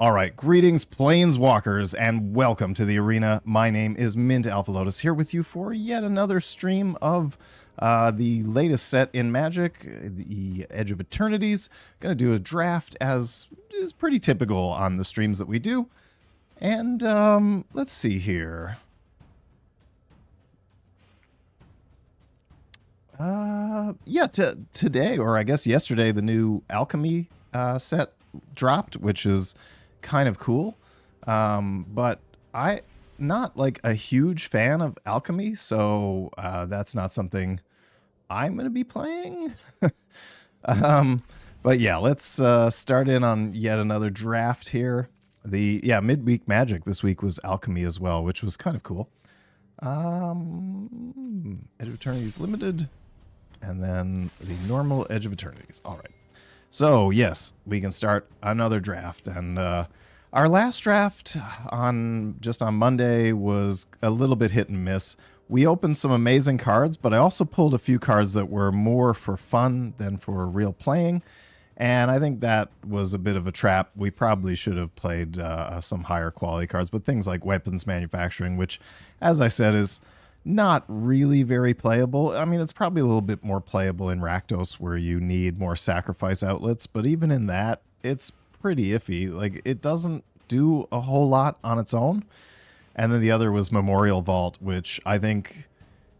All right, greetings, Planeswalkers, and welcome to the arena. My name is Mint Alpha Lotus, here with you for yet another stream of the latest set in Magic, the Edge of Eternities. Going to do a draft, as is pretty typical on the streams that we do. And let's see here. Today, or I guess yesterday, the new Alchemy set dropped, which is kind of cool. But I'm not like a huge fan of Alchemy, so that's not something I'm going to be playing. But yeah, let's start in on yet another draft here. Midweek Magic this week was Alchemy as well, which was kind of cool. Edge of Eternities Limited, and then the normal Edge of Eternities. All right. So, yes, we can start another draft. And our last draft on Monday was a little bit hit and miss. We opened some amazing cards, but I also pulled a few cards that were more for fun than for real playing. And I think that was a bit of a trap. We probably should have played some higher quality cards, but things like weapons manufacturing, which, as I said, is not really very playable. I mean, it's probably a little bit more playable in Rakdos where you need more sacrifice outlets, but even in that, it's pretty iffy. Like, it doesn't do a whole lot on its own. And then the other was Memorial Vault, which I think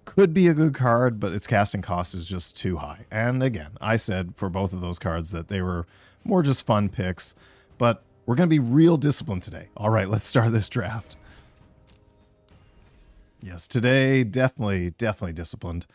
could be a good card, but its casting cost is just too high. And again, I said for both of those cards that they were more just fun picks, but we're going to be real disciplined today. All right, let's start this draft. Yes, today, definitely disciplined.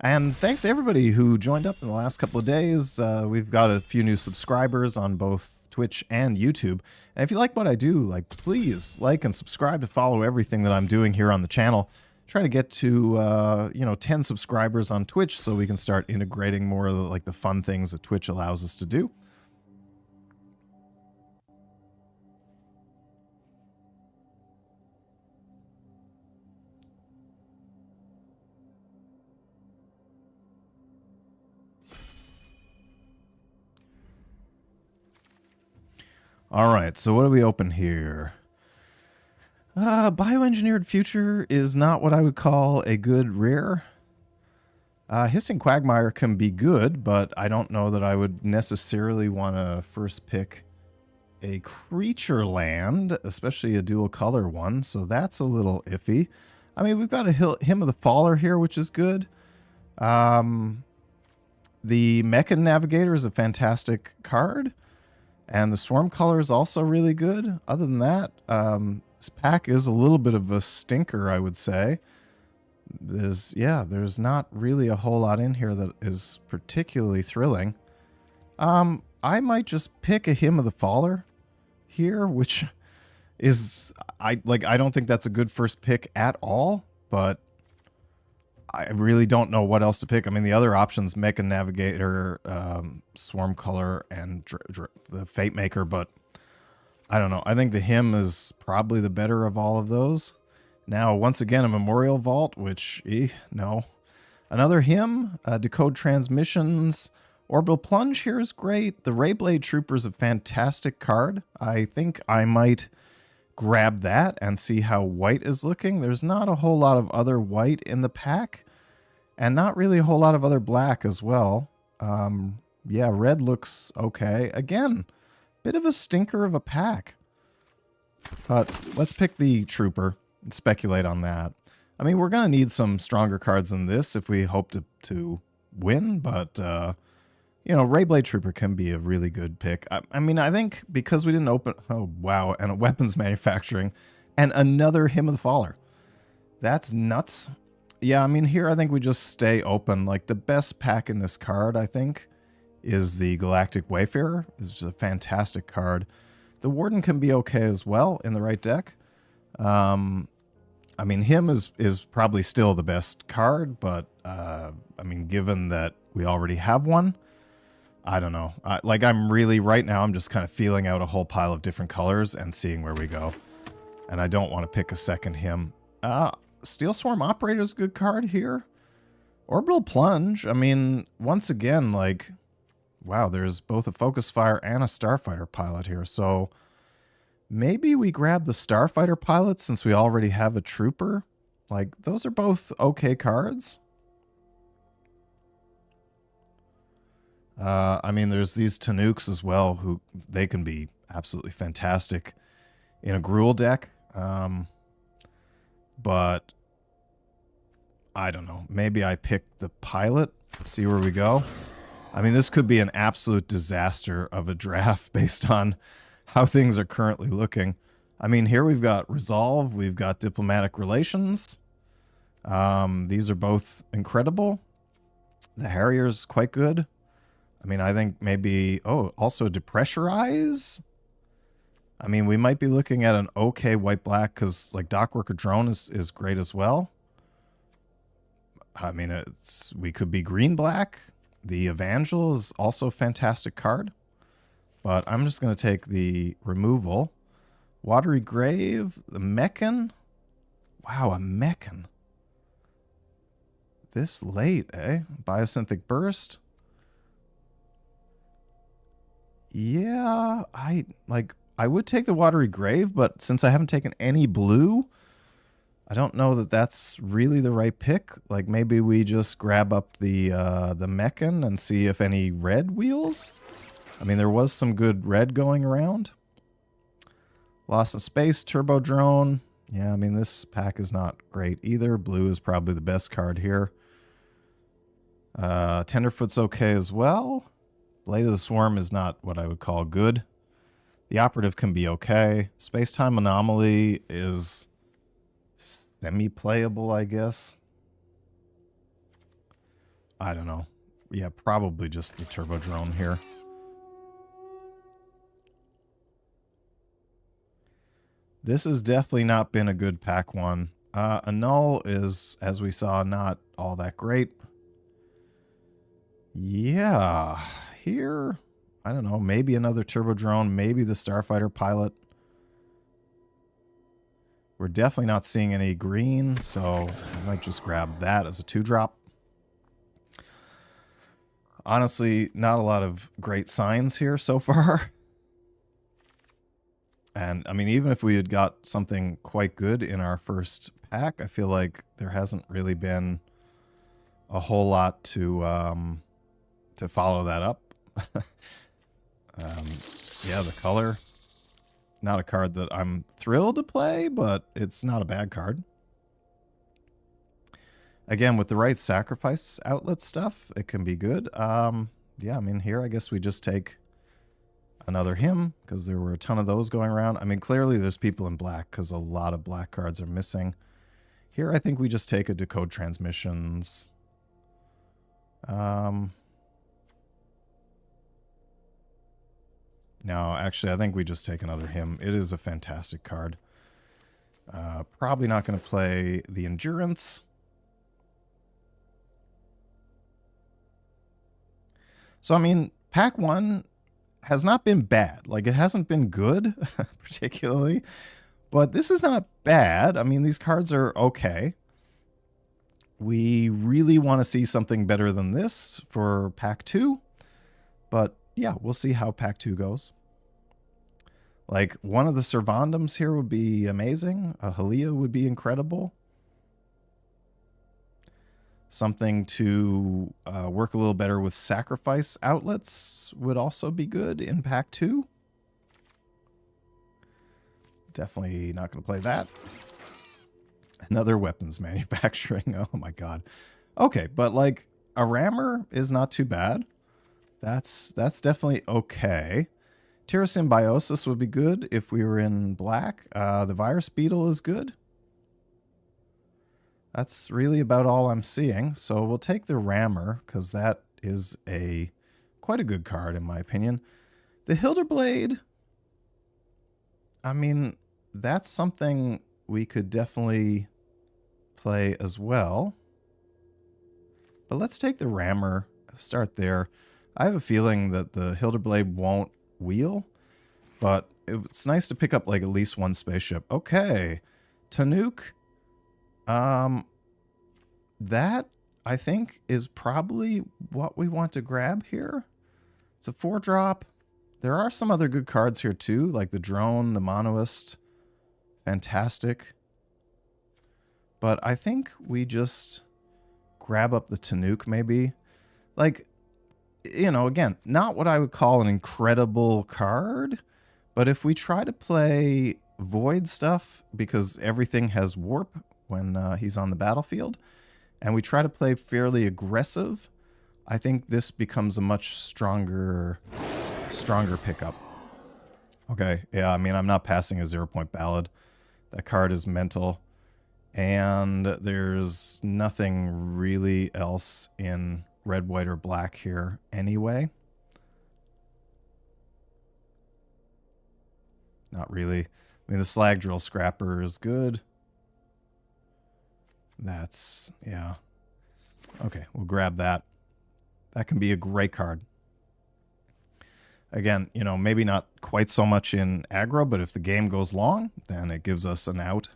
And thanks to everybody who joined up in the last couple of days. We've got a few new subscribers on both Twitch and YouTube. And if you like what I do, please like and subscribe to follow everything that I'm doing here on the channel. Try to get to 10 subscribers on Twitch so we can start integrating more of the fun things that Twitch allows us to do. All right, so what do we open here? Bioengineered Future is not what I would call a good rare. Hissing Quagmire can be good, but I don't know that I would necessarily want to first pick a creature land, especially a dual color one, so that's a little iffy. I mean, we've got a Hymn of the Faller here, which is good. The Mechan Navigator is a fantastic card. And the Swarm color is also really good. Other than that, this pack is a little bit of a stinker, I would say. There's not really a whole lot in here that is particularly thrilling. I might just pick a Hymn of the Faller here, which is, I don't think that's a good first pick at all, but I really don't know what else to pick. I mean, the other options, Mechan Navigator, Swarm Color, and the Fate Maker, but I don't know. I think the Hymn is probably the better of all of those. Now, once again, a Memorial Vault, which, no. Another Hymn, Decode Transmissions, Orbital Plunge here is great. The Rayblade Trooper is a fantastic card. I think I might grab that and see how white is looking. There's not a whole lot of other white in the pack, and not really a whole lot of other black as well. Red looks okay. Again, bit of a stinker of a pack. But let's pick the Trooper and speculate on that. I mean, we're going to need some stronger cards than this if we hope to win, but Rayblade Trooper can be a really good pick. I mean, I think because we didn't open... Oh, wow. And a weapons manufacturing. And another Hymn of the Faller. That's nuts. Yeah, I mean, here I think we just stay open. Like, the best pack in this card, I think, is the Galactic Wayfarer. It's just a fantastic card. The Warden can be okay as well in the right deck. I mean, Hymn is probably still the best card, but, I mean, given that we already have one... I don't know. I'm really, right now, I'm just kind of feeling out a whole pile of different colors and seeing where we go. And I don't want to pick a second Hymn. Steel Swarm Operator is a good card here. Orbital Plunge, I mean, once again, wow, there's both a Focus Fire and a Starfighter pilot here. So Maybe we grab the Starfighter pilot since we already have a trooper. Like, those are both okay cards. I mean, there's these Tanuks as well, who they can be absolutely fantastic in a Gruul deck. But I don't know. Maybe I pick the pilot, see where we go. I mean, this could be an absolute disaster of a draft based on how things are currently looking. I mean, here we've got Resolve, we've got Diplomatic Relations. These are both incredible. The Harrier's quite good. I mean, I think maybe... Oh, also Depressurize? I mean, we might be looking at an okay white-black because, like, Dockworker Drone is great as well. I mean, we could be green-black. The Evangel is also a fantastic card. But I'm just going to take the removal. Watery Grave, the Mechan. Wow, a Mechan. This late, eh? Biosynthetic Burst. Yeah, I would take the Watery Grave, but since I haven't taken any blue, I don't know that that's really the right pick. Like, maybe we just grab up the Mechan and see if any red wheels. I mean, there was some good red going around. Lost in Space, Turbo Drone. Yeah, I mean, this pack is not great either. Blue is probably the best card here. Tenderfoot's okay as well. Blade of the Swarm is not what I would call good. The Operative can be okay. Space-Time Anomaly is semi-playable, I guess. I don't know. Yeah, probably just the Turbo Drone here. This has definitely not been a good pack one. Annul is, as we saw, not all that great. Yeah, here, I don't know, maybe another Turbo Drone, maybe the Starfighter pilot. We're definitely not seeing any green, so I might just grab that as a 2-drop. Honestly, not a lot of great signs here so far. And, I mean, even if we had got something quite good in our first pack, I feel like there hasn't really been a whole lot to follow that up. Yeah, the color. Not a card that I'm thrilled to play, but it's not a bad card. Again, with the right sacrifice outlet stuff, it can be good. Yeah, I mean, here I guess we just take another him, because there were a ton of those going around. I mean, clearly there's people in black, because a lot of black cards are missing. Here I think we just take a Decode Transmissions. No, actually, I think we just take another him. It is a fantastic card. Probably not going to play the Endurance. So, I mean, pack 1 has not been bad. Like, it hasn't been good, particularly. But this is not bad. I mean, these cards are okay. We really want to see something better than this for pack 2. But, yeah, we'll see how pack 2 goes. Like, one of the Servandums here would be amazing. A Halia would be incredible. Something to work a little better with sacrifice outlets would also be good in pack 2. Definitely not going to play that. Another weapons manufacturing. Oh my god. Okay, but like a rammer is not too bad. That's definitely okay. Terra Symbiosis would be good if we were in black. The Virus Beetle is good. That's really about all I'm seeing. So we'll take the Rammer, because that is quite a good card in my opinion. The Hilderblade, I mean, that's something we could definitely play as well. But let's take the Rammer, start there. I have a feeling that the Hilderblade won't wheel, but it's nice to pick up like at least one spaceship. Okay, Tanuk. That, I think, is probably what we want to grab here. It's a 4-drop. There are some other good cards here too, like the drone, the monoist. Fantastic. But I think we just grab up the Tanuk maybe. Like, you know, again, not what I would call an incredible card, but if we try to play void stuff, because everything has warp when he's on the battlefield, and we try to play fairly aggressive, I think this becomes a much stronger pickup. Okay, yeah, I mean, I'm not passing a 0-point ballad. That card is mental. And there's nothing really else in red, white, or black here anyway. Not really. I mean, the slag drill scrapper is good. That's, yeah. Okay, we'll grab that. That can be a great card. Again, you know, maybe not quite so much in aggro, but if the game goes long, then it gives us an out.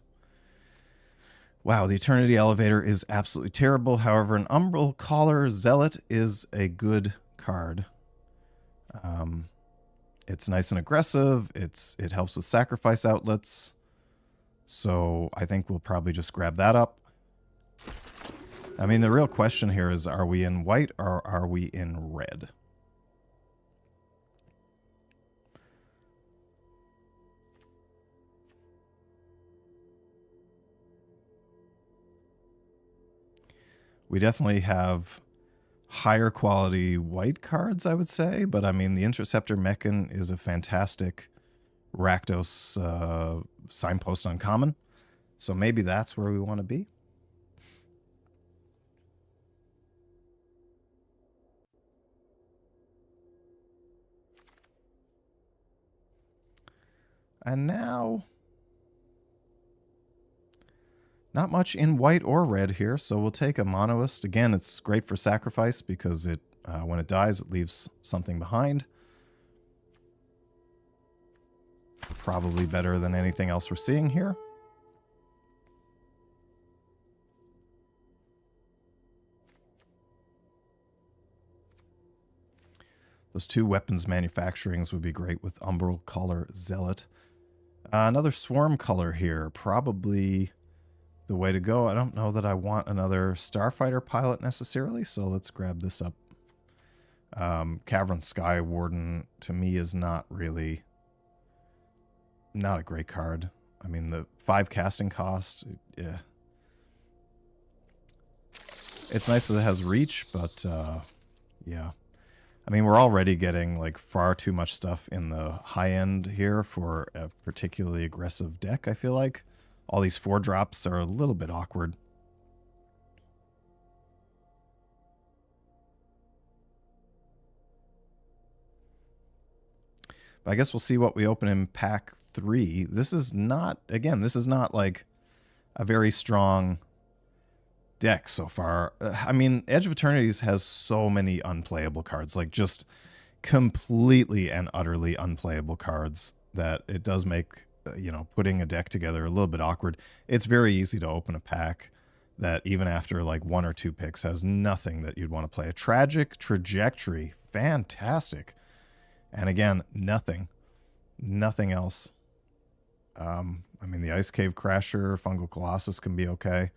Wow, the Eternity Elevator is absolutely terrible. However, an Umbral Caller Zealot is a good card. It's nice and aggressive. It helps with sacrifice outlets. So I think we'll probably just grab that up. I mean, the real question here is, are we in white or are we in red? We definitely have higher quality white cards, I would say. But I mean, the Interceptor Mechan is a fantastic Rakdos signpost uncommon. So maybe that's where we want to be. And now, not much in white or red here, so we'll take a monoist. Again, it's great for sacrifice because it, when it dies, it leaves something behind. Probably better than anything else we're seeing here. Those two weapons manufacturings would be great with Umbral Caller Zealot. Another Swarm color here, probably the way to go. I don't know that I want another Starfighter pilot necessarily, so let's grab this up. Cavern Sky Warden, to me, is not really... not a great card. I mean, the 5 casting cost, yeah. It's nice that it has reach, but, yeah. I mean, we're already getting, like, far too much stuff in the high end here for a particularly aggressive deck, I feel like. All these 4-drops are a little bit awkward. But I guess we'll see what we open in pack 3. This is not, again, this is not like a very strong deck so far. I mean, Edge of Eternities has so many unplayable cards, like just completely and utterly unplayable cards, that it does make, you know, putting a deck together a little bit awkward. It's very easy to open a pack that even after like 1 or 2 picks has nothing that you'd want to play. A Tragic Trajectory, fantastic. And again, nothing else. I mean, the Ice Cave Crasher, Fungal Colossus can be okay.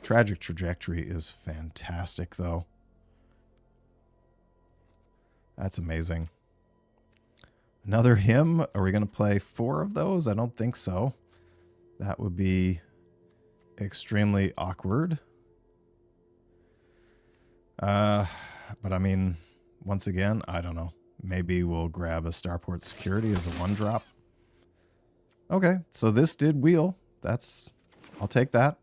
Tragic Trajectory is fantastic, though. That's amazing. Another hymn. Are we going to play 4 of those? I don't think so. That would be extremely awkward. But I mean, once again, I don't know. Maybe we'll grab a Starport Security as a 1-drop. Okay, so this did wheel. That's... I'll take that.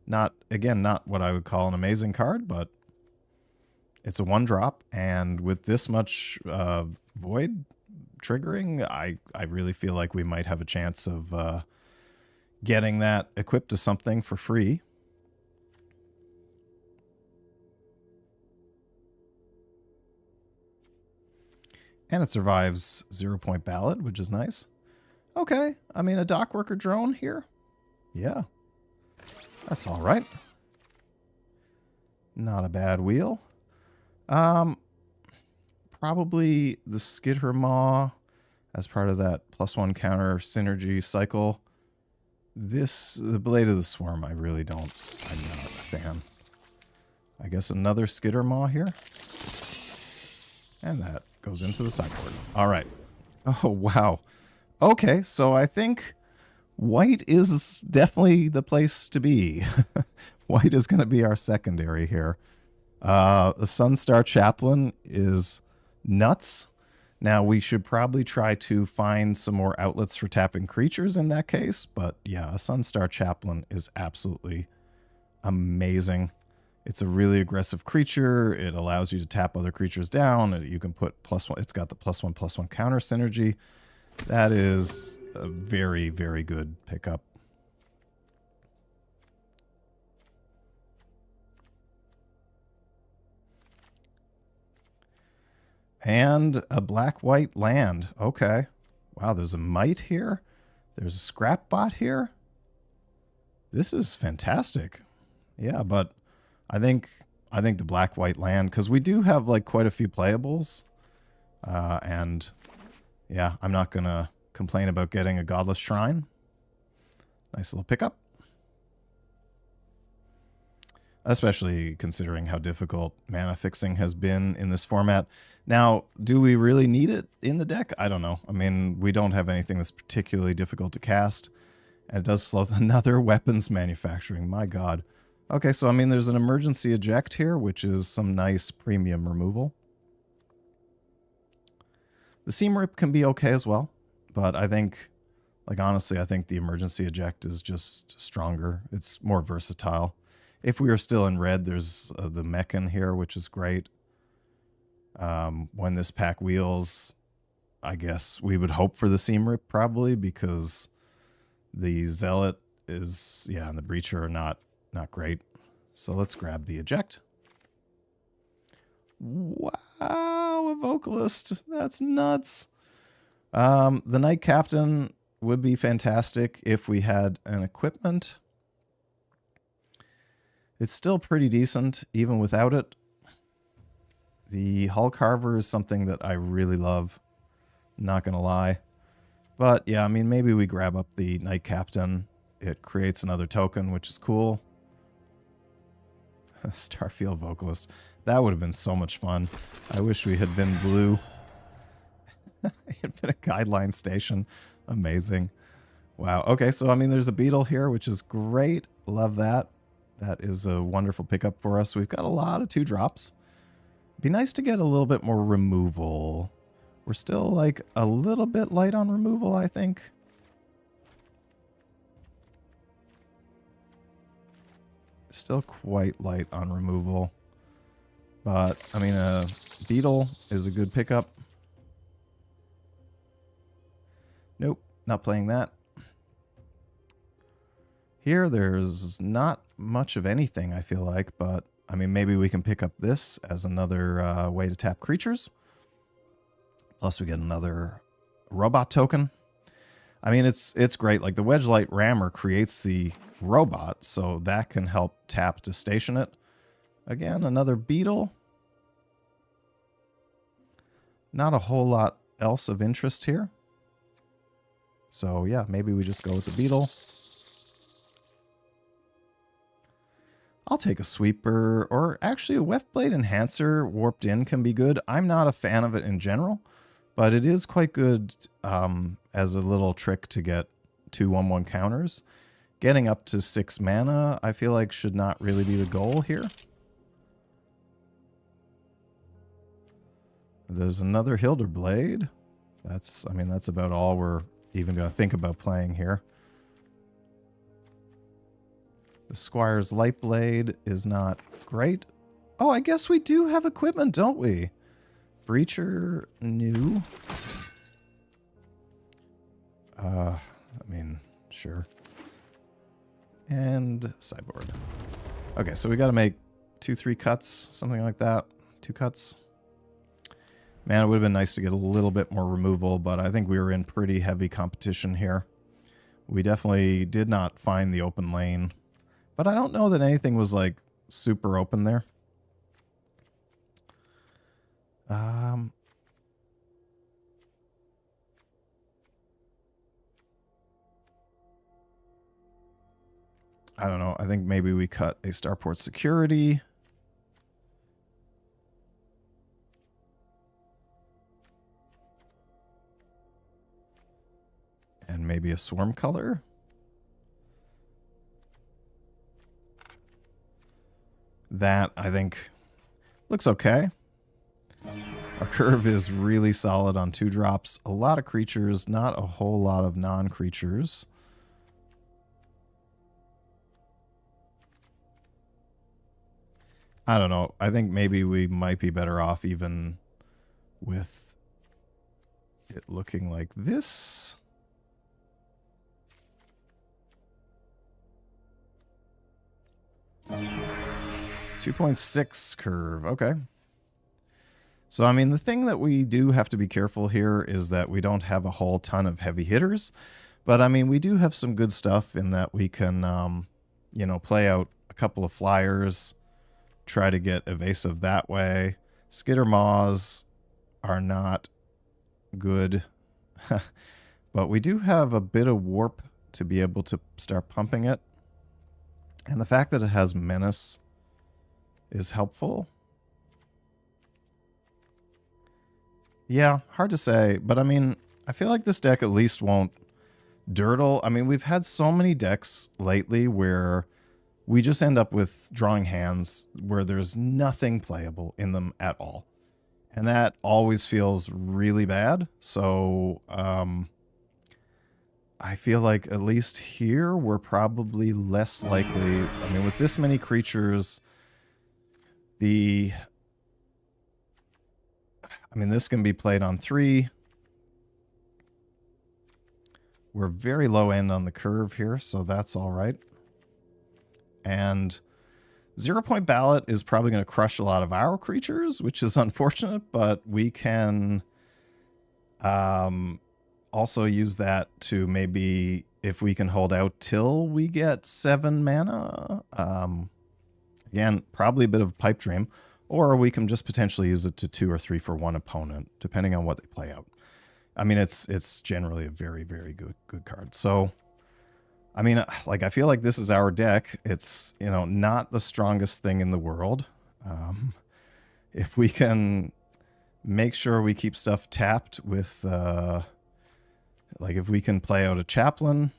Not, again, not what I would call an amazing card, but it's a 1-drop, and with this much void triggering, I really feel like we might have a chance of getting that equipped to something for free. And it survives 0-point ballad, which is nice. Okay, I mean, a dock worker drone here? Yeah. That's all right. Not a bad wheel. probably the Skidher Maw as part of that +1 counter synergy cycle. The Blade of the Swarm, I'm not a fan. I guess another Skidher Maw here. And that goes into the sideboard. All right. Oh, wow. Okay, so I think white is definitely the place to be. White is going to be our secondary here. The Sunstar Chaplain is nuts. Now, we should probably try to find some more outlets for tapping creatures in that case. But yeah, a Sunstar Chaplain is absolutely amazing. It's a really aggressive creature. It allows you to tap other creatures down. You can put +1. It's got the +1/+1 counter synergy. That is a very, very good pickup. And a black-white land. Okay. Wow, there's a Might here. There's a Scrap Bot here. This is fantastic. Yeah, but I think the black-white land, because we do have like quite a few playables. And yeah, I'm not going to complain about getting a Godless Shrine. Nice little pickup. Especially considering how difficult mana fixing has been in this format. Now, do we really need it in the deck? I don't know. I mean, we don't have anything that's particularly difficult to cast. And it does slow another weapons manufacturing. My God. Okay, so I mean, there's an emergency eject here, which is some nice premium removal. The Seam Rip can be okay as well. But I think, like honestly, I think the emergency eject is just stronger. It's more versatile. If we are still in red, there's the Mechan here, which is great. When this pack wheels, I guess we would hope for the Seam Rip probably, because the Zealot is, yeah, and the Breacher are not great. So let's grab the eject. Wow, a Vocalist. That's nuts. The Knight Captain would be fantastic if we had an equipment. It's still pretty decent, even without it. The Hull Carver is something that I really love. Not going to lie. But yeah, I mean, maybe we grab up the Knight Captain. It creates another token, which is cool. Starfield Vocalist. That would have been so much fun. I wish we had been blue. It had been a guideline station. Amazing. Wow. Okay, so I mean, there's a Beetle here, which is great. Love that. That is a wonderful pickup for us. We've got a lot of 2-drops. Be nice to get a little bit more removal. We're still like a little bit light on removal, I think. Still quite light on removal. But, I mean, a Beetle is a good pickup. Nope, not playing that. Here, there's not much of anything, I feel like, but, I mean, maybe we can pick up this as another way to tap creatures. Plus, we get another robot token. I mean, it's great. Like, the Wedgelight Rammer creates the robot, so that can help tap to station it. Again, another Beetle. Not a whole lot else of interest here. So, yeah, maybe we just go with the Beetle. I'll take a Sweeper, or actually a Weftblade Enhancer warped in can be good. I'm not a fan of it in general, but it is quite good as a little trick to get 2 1/1 counters. Getting up to 6 mana, I feel like, should not really be the goal here. There's another Hilderblade. That's about all we're even going to think about playing here. The Squire's Lightblade is not great. Oh, I guess we do have equipment, don't we? Breacher, new. I mean, sure. And sideboard. Okay, so we got to make 2-3 cuts, something like that. 2 cuts. Man, it would have been nice to get a little bit more removal, but I think we were in pretty heavy competition here. We definitely did not find the open lane. But I don't know that anything was, like, super open there. I don't know. I think maybe we cut a starport security. And maybe a swarm color. That, I think, looks okay. Our curve is really solid on 2 drops. A lot of creatures, not a whole lot of non-creatures. I don't know. I think maybe we might be better off even with it looking like this. .6 curve. Okay. So, I mean, the thing that we do have to be careful here is that we don't have a whole ton of heavy hitters. But, I mean, we do have some good stuff in that we can, you know, play out a couple of flyers, try to get evasive that way. Skitter Maws are not good. But we do have a bit of warp to be able to start pumping it. And the fact that it has Menace is helpful. Yeah, hard to say, but I mean, I feel like this deck at least won't dirtle. I mean, we've had so many decks lately where we just end up with drawing hands where there's nothing playable in them at all. And that always feels really bad. So, I feel like at least here we're probably less likely. I mean, with this many creatures, this can be played on 3. We're very low end on the curve here, so that's all right. And 0-point ballot is probably going to crush a lot of our creatures, which is unfortunate, but we can also use that to maybe, if we can hold out till we get 7 mana. Again, probably a bit of a pipe dream. Or we can just potentially use it to 2 or 3 for one opponent, depending on what they play out. I mean, it's generally a very, very good card. So, I mean, like, I feel like this is our deck. It's, you know, not the strongest thing in the world. If we can make sure we keep stuff tapped with, like, if we can play out a chaplain,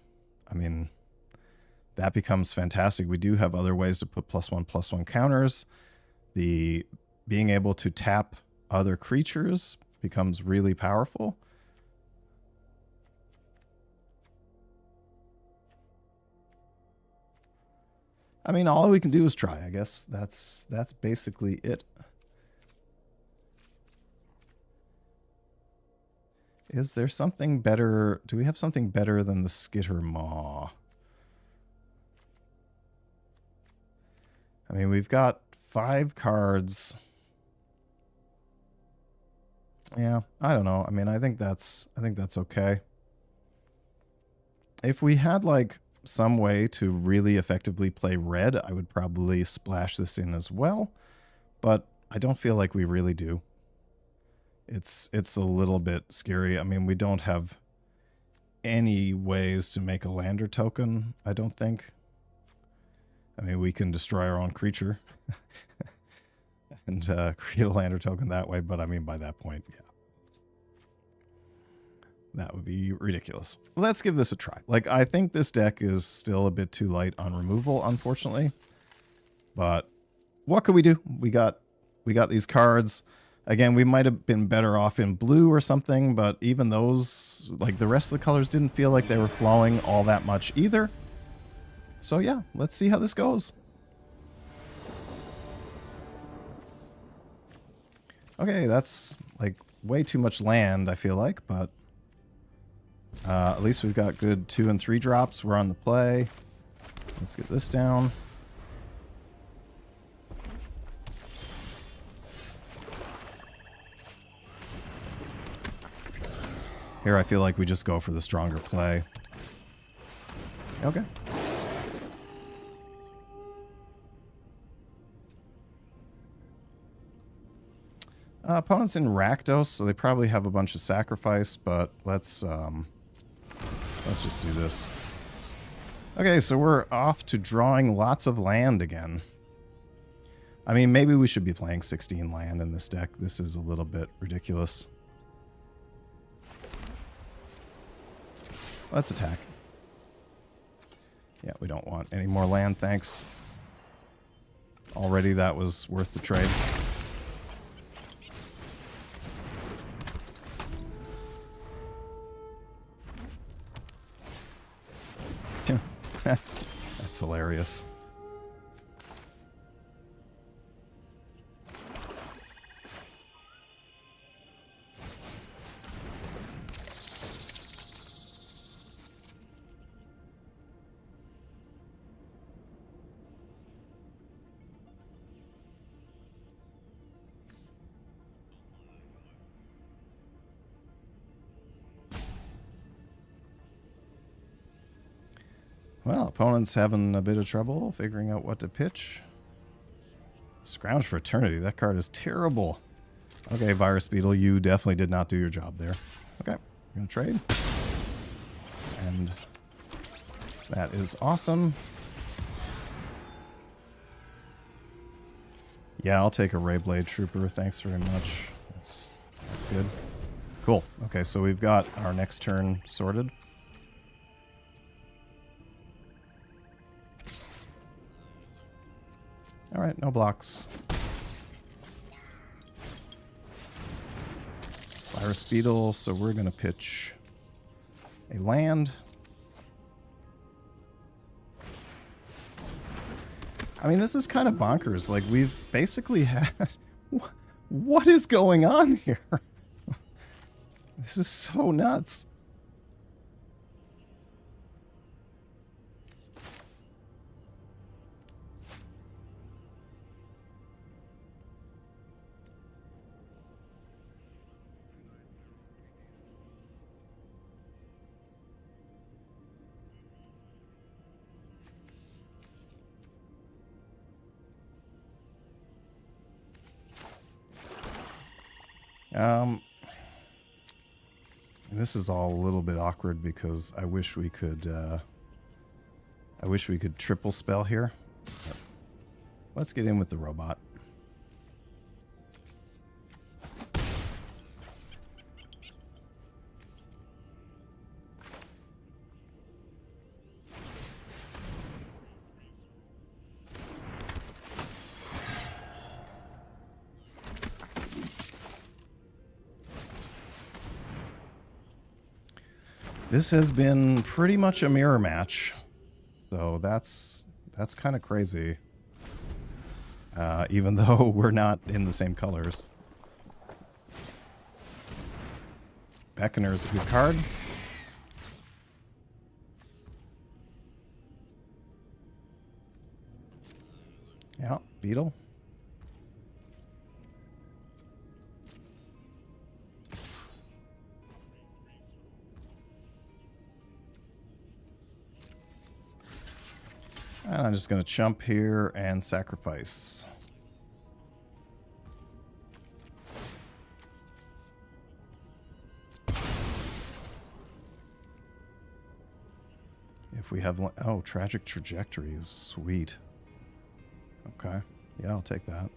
I mean, that becomes fantastic. We do have other ways to put +1/+1 counters. The being able to tap other creatures becomes really powerful. I mean, all we can do is try, I guess. That's basically it. Is there something better? Do we have something better than the Skitter Maw? I mean, we've got 5 cards. Yeah, I don't know. I mean, I think that's okay. If we had like some way to really effectively play red, I would probably splash this in as well, but I don't feel like we really do. It's a little bit scary. I mean, we don't have any ways to make a lander token, I don't think. I mean, we can destroy our own creature and create a lander token that way, but I mean, by that point, yeah. That would be ridiculous. Let's give this a try. Like, I think this deck is still a bit too light on removal, unfortunately. But what could we do? We got these cards. Again, we might have been better off in blue or something, but even those, like, the rest of the colors didn't feel like they were flowing all that much either. So yeah, let's see how this goes. Okay, that's like way too much land, I feel like, but at least we've got good 2 and 3 drops. We're on the play. Let's get this down. Here I feel like we just go for the stronger play. Okay. Opponent's in Rakdos, so they probably have a bunch of sacrifice, but let's just do this. Okay, so we're off to drawing lots of land again. I mean, maybe we should be playing 16 land in this deck. This is a little bit ridiculous. Let's attack. Yeah, we don't want any more land, thanks. Already that was worth the trade. That's hilarious. Well, opponent's having a bit of trouble figuring out what to pitch. Scrounge for Eternity. That card is terrible. Okay, Virus Beetle, you definitely did not do your job there. Okay, we're going to trade. And that is awesome. Yeah, I'll take a Rayblade Trooper. Thanks very much. That's good. Cool. Okay, so we've got our next turn sorted. Alright, no blocks. Virus Beetle, so we're going to pitch a land. I mean, this is kind of bonkers. Like, we've basically had... What is going on here? This is so nuts. This is all a little bit awkward because I wish we could triple spell here. But let's get in with the robot. This has been pretty much a mirror match, so that's kind of crazy. Even though we're not in the same colors. Beckoner's a good card. Yeah, Beetle. And I'm just going to chump here and sacrifice. If we have... Oh, Tragic Trajectory is sweet. Okay. Yeah, I'll take that.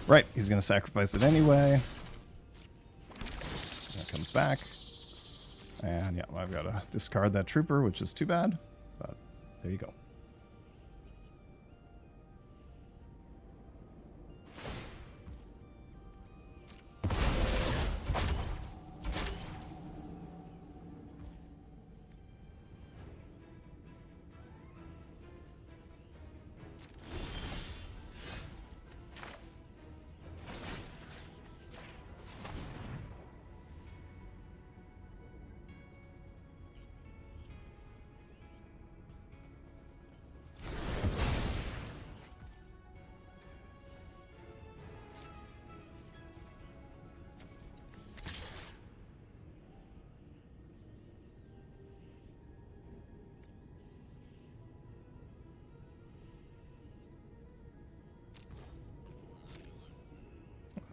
Right, he's going to sacrifice it anyway. That comes back. And yeah, I've got to discard that trooper, which is too bad. But there you go.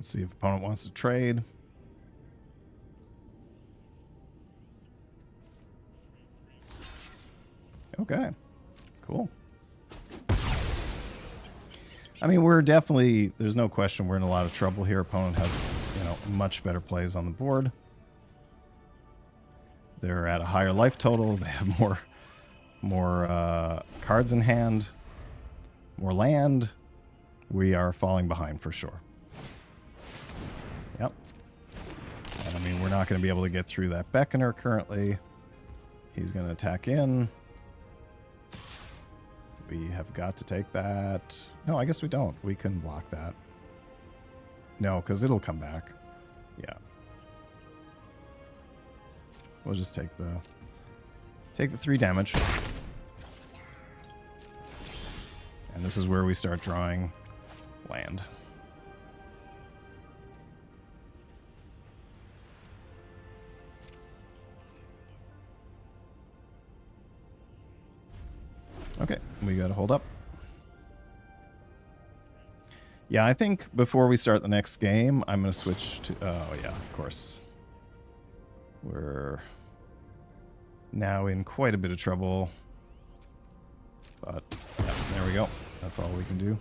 Let's see if opponent wants to trade. Okay, cool. I mean, we're definitely, there's no question we're in a lot of trouble here. Opponent has, you know, much better plays on the board. They're at a higher life total. They have more cards in hand, more land. We are falling behind for sure. Yep. And I mean, we're not going to be able to get through that Beckoner currently. He's going to attack in. We have got to take that. No, I guess we don't. We can block that. No, because it'll come back. Yeah. We'll just take the 3 damage. And this is where we start drawing land. Okay, we gotta hold up. Yeah, I think before we start the next game, I'm gonna switch to... Oh, yeah, of course. We're now in quite a bit of trouble. But, yeah, there we go. That's all we can do.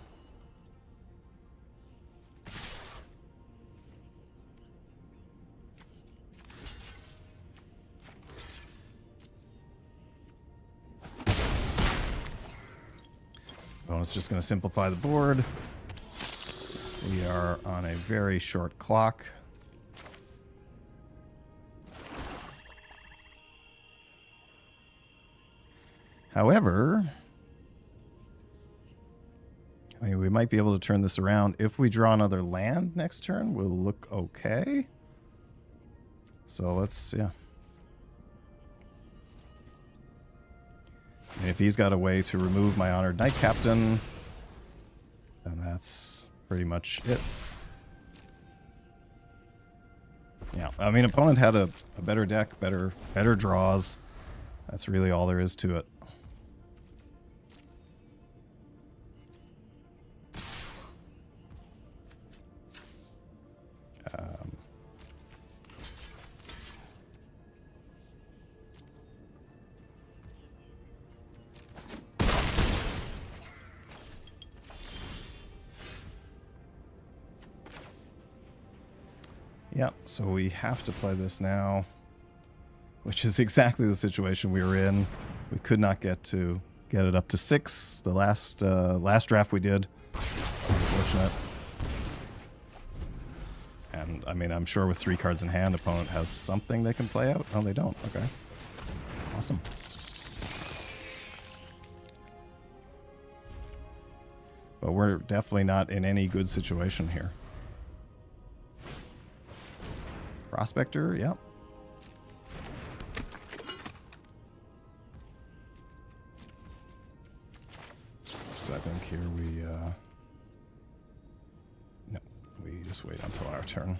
Opponent's just going to simplify the board. We are on a very short clock. However, I mean, we might be able to turn this around. If we draw another land next turn, we'll look okay. So let's, yeah. And if he's got a way to remove my Honored Knight Captain, then that's pretty much it. Yeah, I mean, opponent had a better deck, better draws. That's really all there is to it. Yeah, so we have to play this now, which is exactly the situation we were in. We could not get it up to 6. The last draft we did. Unfortunate. And I mean, I'm sure with 3 cards in hand, opponent has something they can play out. Oh, they don't. Okay. Awesome. But we're definitely not in any good situation here. Prospector, yep. So I think here we, no, we just wait until our turn.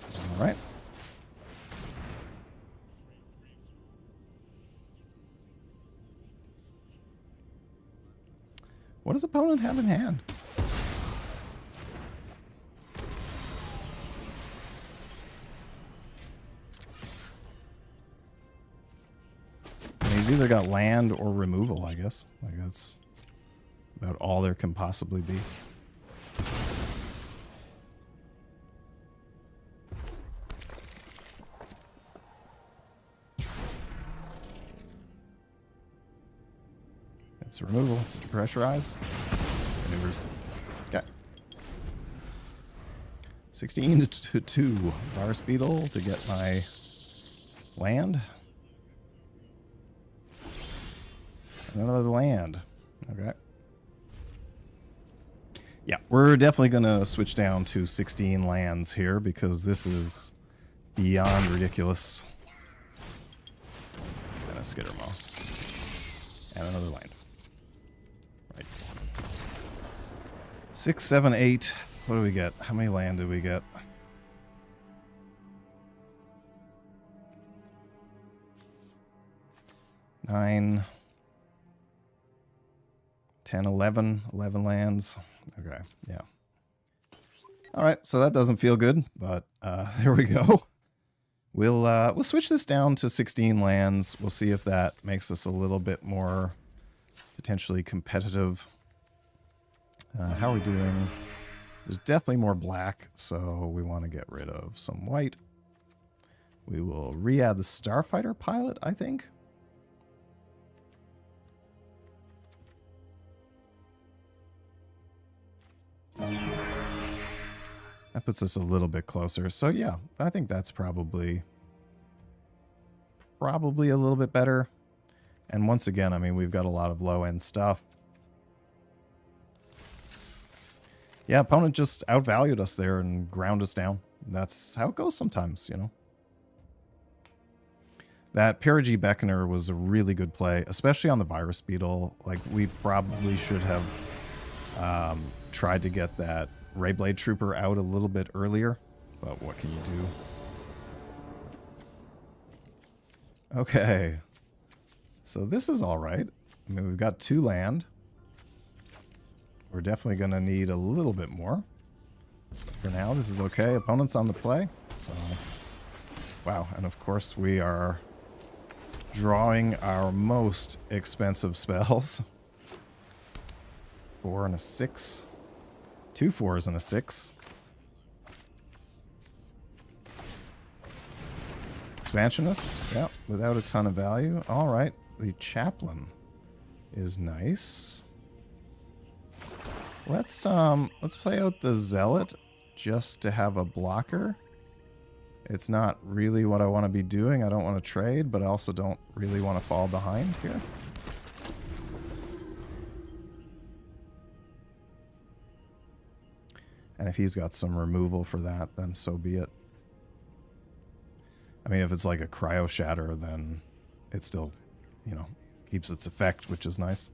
All right. What does opponent have in hand? He's either got land or removal, I guess. Like, that's about all there can possibly be. It's a removal. It's a depressurize. Maneuvers. Okay. 16 to 2. Virus Beetle to get my land. Another land. Okay. Yeah, we're definitely going to switch down to 16 lands here because this is beyond ridiculous. And a Skittermaw. And another land. Right. 6, 7, 8. What do we get? How many land do we get? 9... 10, 11 lands. Okay, yeah. All right, so that doesn't feel good, but there we go. We'll switch this down to 16 lands. We'll see if that makes us a little bit more potentially competitive. How are we doing? There's definitely more black, so we want to get rid of some white. We will re-add the Starfighter pilot, I think. That puts us a little bit closer. So yeah, I think that's probably a little bit better. And once again, I mean, we've got a lot of low-end stuff. Yeah, opponent just outvalued us there and ground us down. That's how it goes sometimes, you know. That Perigee Beckoner was a really good play, especially on the Virus Beetle. Like, we probably should have tried to get that Rayblade Trooper out a little bit earlier, but what can you do? Okay. So this is all right. I mean, we've got 2 land. We're definitely going to need a little bit more. For now, this is okay. Opponent's on the play. So, wow. And of course, we are drawing our most expensive spells. 4 and a 6. 2 4s and a 6. Expansionist. Yeah, without a ton of value. All right. The Chaplain is nice. Let's play out the Zealot just to have a blocker. It's not really what I want to be doing. I don't want to trade, but I also don't really want to fall behind here. And if he's got some removal for that, then so be it. I mean, if it's like a Cryo Shatter, then it still, you know, keeps its effect, which is nice.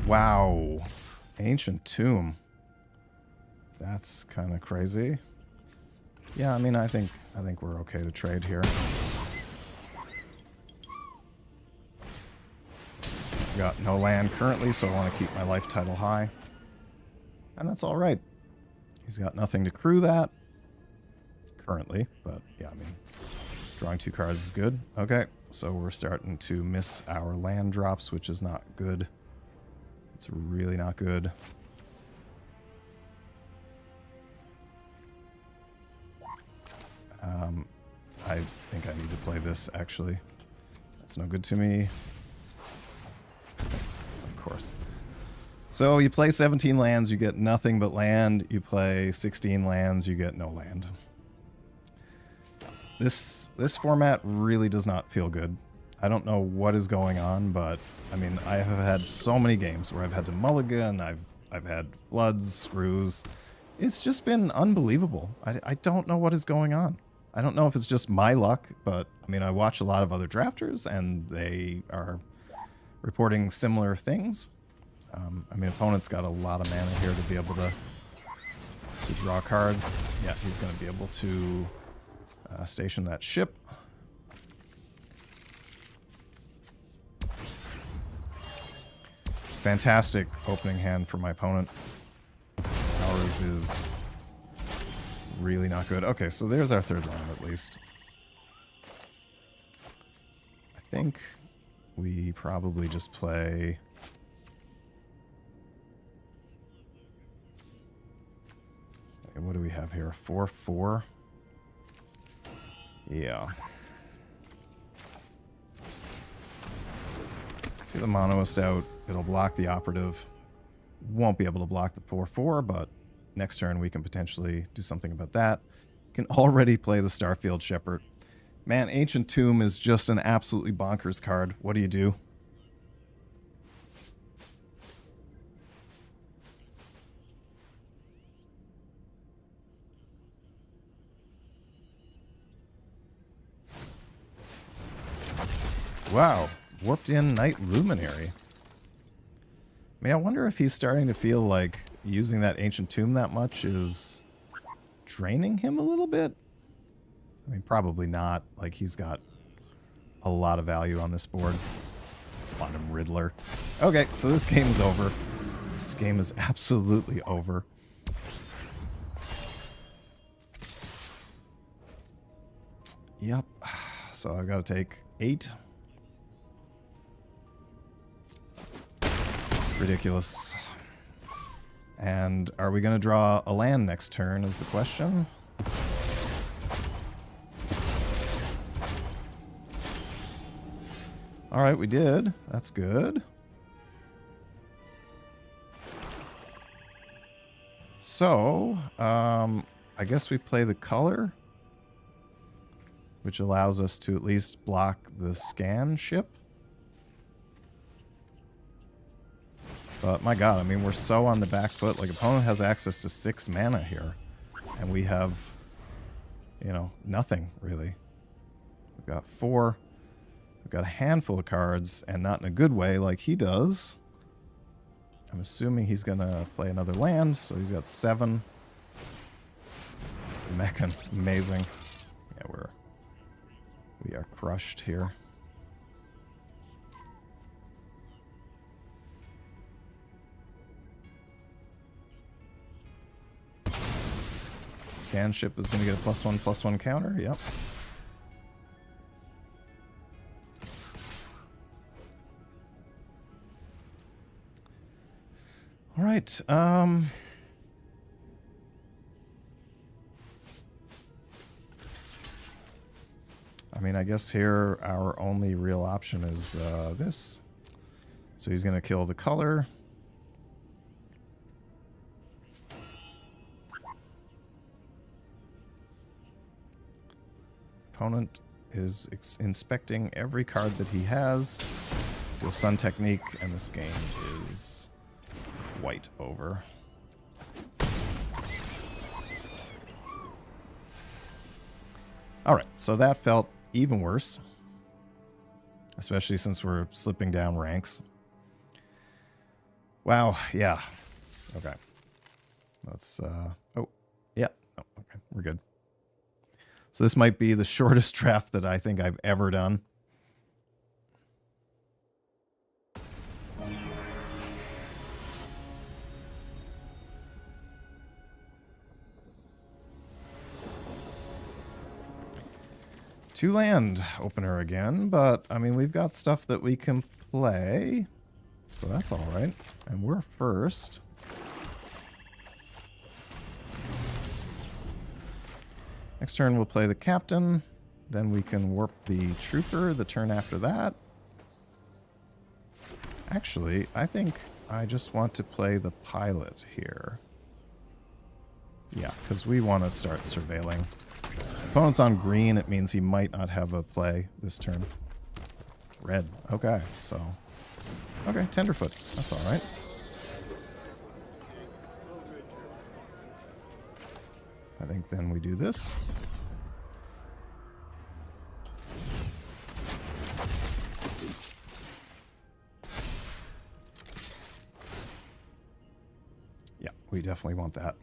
Wow. Ancient Tomb. That's kind of crazy. Yeah, I mean, I think we're okay to trade here. Got no land currently, so I want to keep my life title high. And that's all right. He's got nothing to crew that currently, but yeah, I mean, drawing 2 cards is good. Okay, so we're starting to miss our land drops, which is not good. It's really not good. I think I need to play this, actually. That's no good to me. Of course. So you play 17 lands, you get nothing but land. You play 16 lands, you get no land. This format really does not feel good. I don't know what is going on, but I mean, I have had so many games where I've had to mulligan, I've had floods, screws. It's just been unbelievable. I don't know what is going on. I don't know if it's just my luck, but I mean, I watch a lot of other drafters and they are reporting similar things. I mean, opponent's got a lot of mana here to be able to draw cards. Yeah, he's going to be able to station that ship. Fantastic opening hand for my opponent. Ours is really not good. Okay, so there's our 3rd land at least. I think we probably just play... Okay, what do we have here? 4/4? Yeah. See the Monoist out. It'll block the operative. Won't be able to block the 4/4, but next turn we can potentially do something about that. Can already play the Starfield Shepherd. Man, Ancient Tomb is just an absolutely bonkers card. What do you do? Wow. Warped in Night Luminary. I mean, I wonder if he's starting to feel like using that Ancient Tomb that much is draining him a little bit? I mean, probably not. Like, he's got a lot of value on this board. Quantum Riddler. Okay, so this game is over. This game is absolutely over. Yep. So I've got to take 8. Ridiculous. And are we going to draw a land next turn is the question. All right, we did. That's good. So, I guess we play the color, which allows us to at least block the scan ship. But my god, I mean, we're so on the back foot. Like, opponent has access to 6 mana here. And we have, you know, nothing, really. We've got 4. We've got a handful of cards, and not in a good way like he does. I'm assuming he's going to play another land, so he's got 7. Mechan, amazing. Yeah, we are crushed here. Scan ship is going to get a +1/+1 counter. Yep. All right. I mean, I guess here our only real option is this. So he's going to kill the color. Opponent is inspecting every card that he has. Dual Sun Technique, and this game is quite over. Alright, so that felt even worse. Especially since we're slipping down ranks. Wow, yeah. Okay. Let's, oh, yeah. Oh, okay, we're good. So this might be the shortest draft that I think I've ever done. Two land opener again, but I mean, we've got stuff that we can play, so that's all right. And we're first. Next turn we'll play the captain, then we can warp the trooper the turn after that. Actually, I think I just want to play the pilot here. Yeah, because we want to start surveilling. Opponent's on green, it means he might not have a play this turn. Red, okay, so... Okay, Tenderfoot, that's alright. I think then we do this. Yeah, we definitely want that.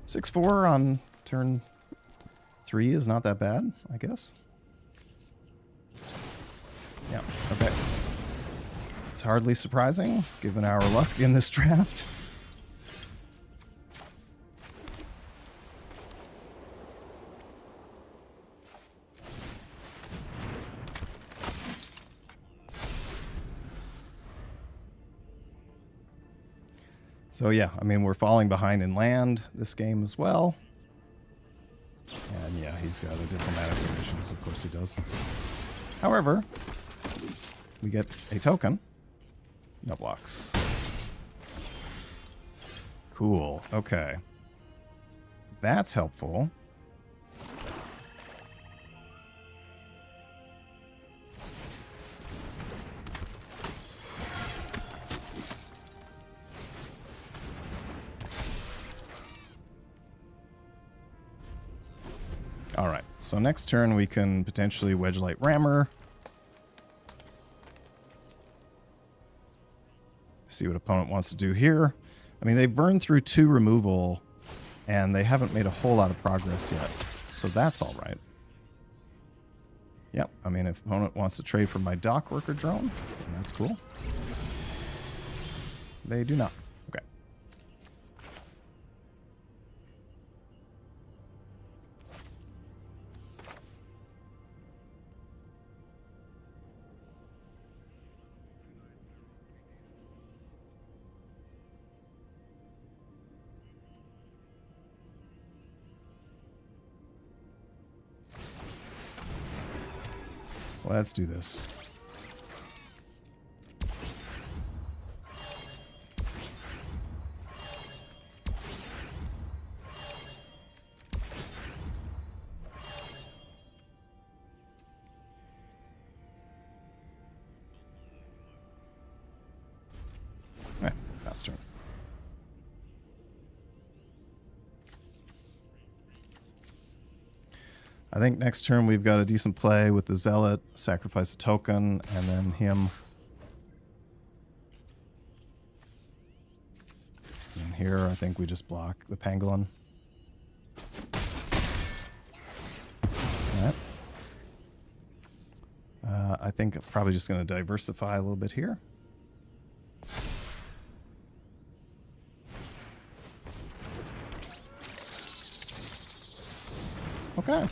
Six-4 on turn 3 is not that bad, I guess. Yeah, okay. It's hardly surprising, given our luck in this draft. So yeah, I mean, we're falling behind in land this game as well. And yeah, he's got a diplomatic conditions, of course he does. However, we get a token. No blocks. Cool, okay. That's helpful. Alright, so next turn we can potentially Wedgelight Rammer. See what opponent wants to do here. I mean, they've burned through 2 removal, and they haven't made a whole lot of progress yet. So that's alright. Yep, I mean, if opponent wants to trade for my dock worker drone, then that's cool. They do not. Okay. Let's do this. Last turn. I think next turn we've got a decent play with the Zealot, sacrifice a token, and then him. And here I think we just block the Pangolin. Alright. I think I'm probably just going to diversify a little bit here. Okay.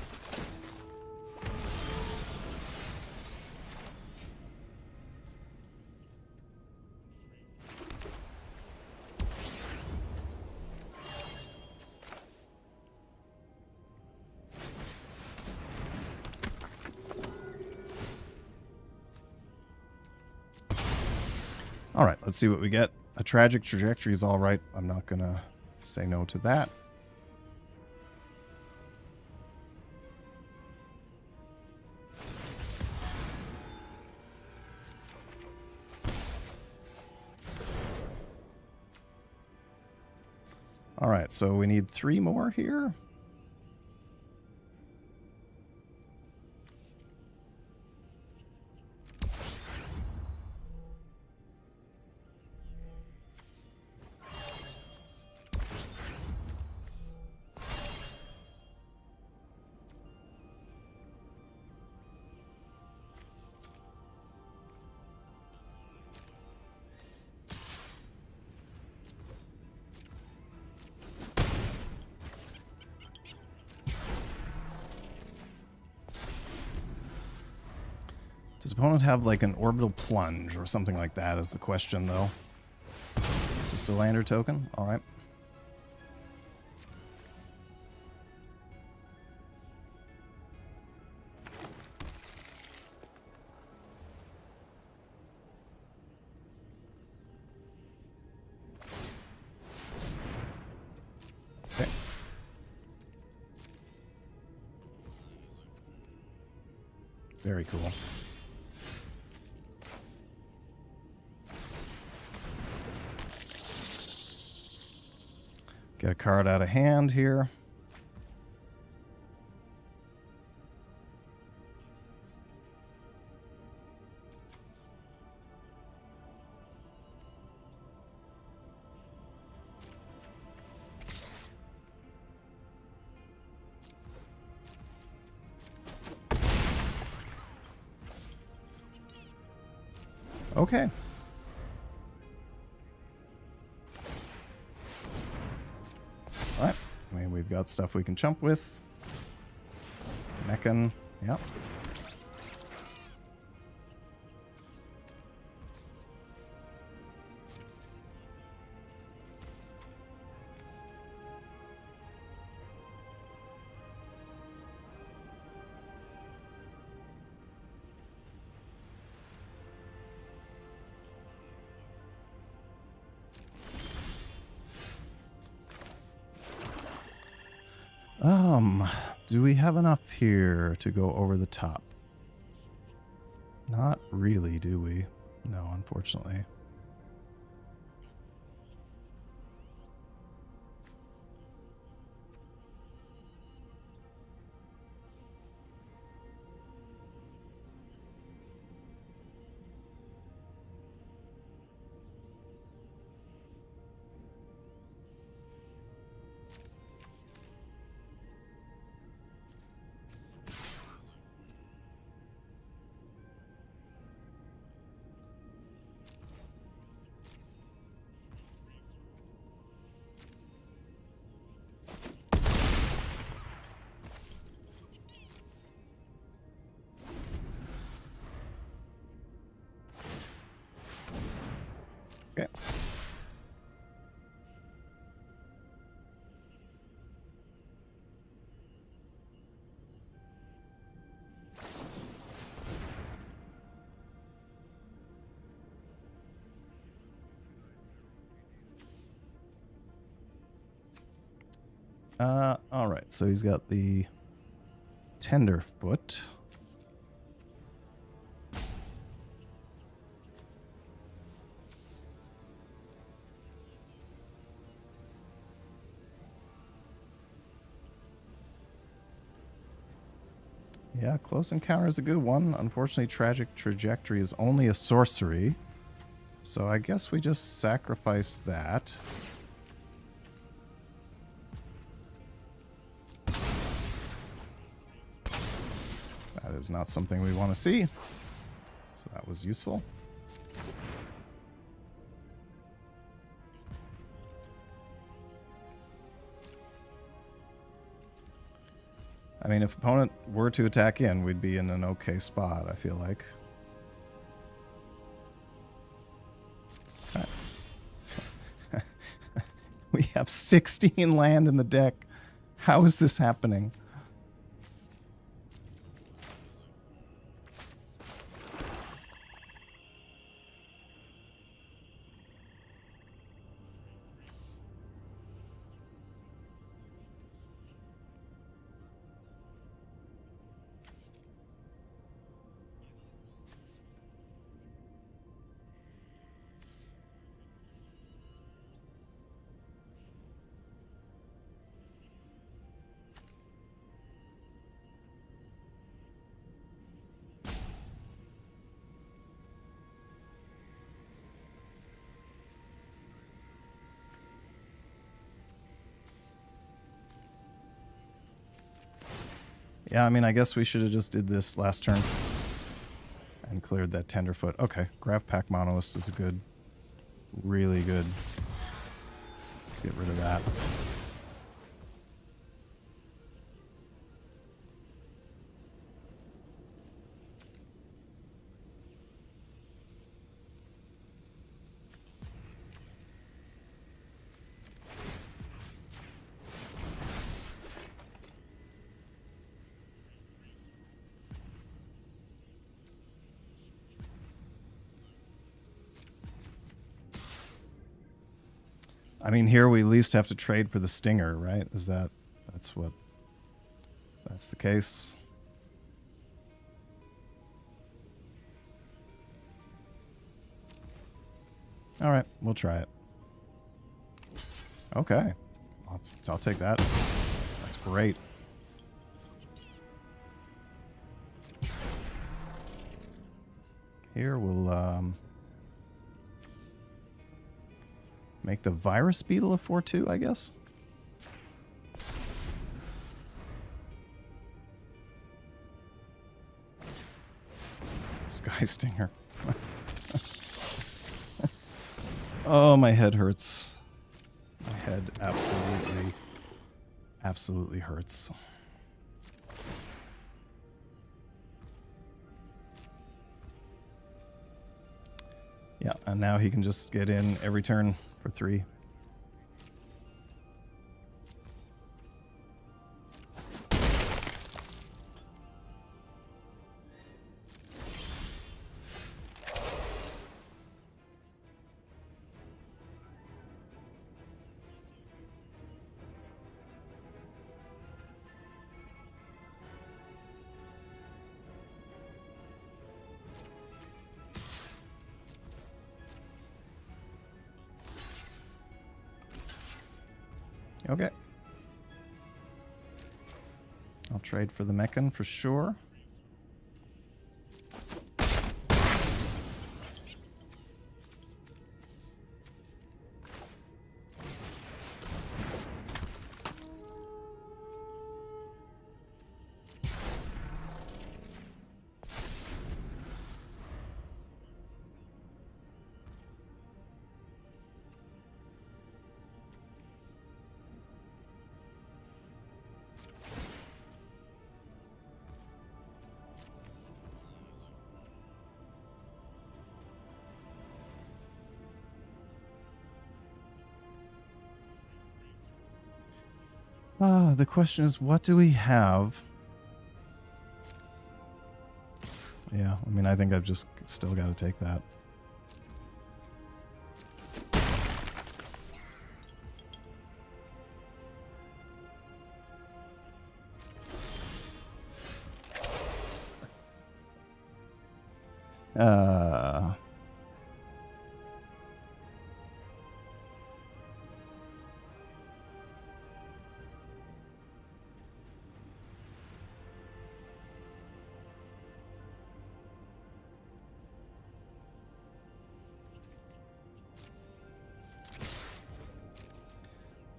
All right, let's see what we get. A tragic trajectory is all right. I'm not going to say no to that. All right, so we need 3 more here. Does opponent have like an orbital plunge or something like that is the question, though. Just a lander token? Alright. Okay. Very cool. Get a card out of hand here. Okay. Alright, I mean, we've got stuff we can chump with. Mechan, yep. Do we have enough here to go over the top? Not really, do we? No, unfortunately. Alright, so he's got the Tenderfoot. Yeah, Close Encounter is a good one. Unfortunately, Tragic Trajectory is only a sorcery. So I guess we just sacrifice that. That is not something we want to see. So that was useful. I mean, if opponent were to attack in, we'd be in an okay spot, I feel like. Okay. We have 16 land in the deck. How is this happening? Yeah, I mean, I guess we should have just did this last turn and cleared that Tenderfoot. Okay, Grav Pack Monoist is a good, really good. Let's get rid of that. I mean, here we at least have to trade for the Stinger, right? Is that... that's the case? Alright, we'll try it. Okay. I'll take that. That's great. Here we'll, make the Virus Beetle a 4/2, I guess. Sky Stinger. Oh, my head hurts. My head absolutely hurts. Yeah, and now he can just get in every turn for 3. Okay. I'll trade for the Mechan for sure. The question is, what do we have? Yeah, I mean, I think I've just still got to take that. Uh...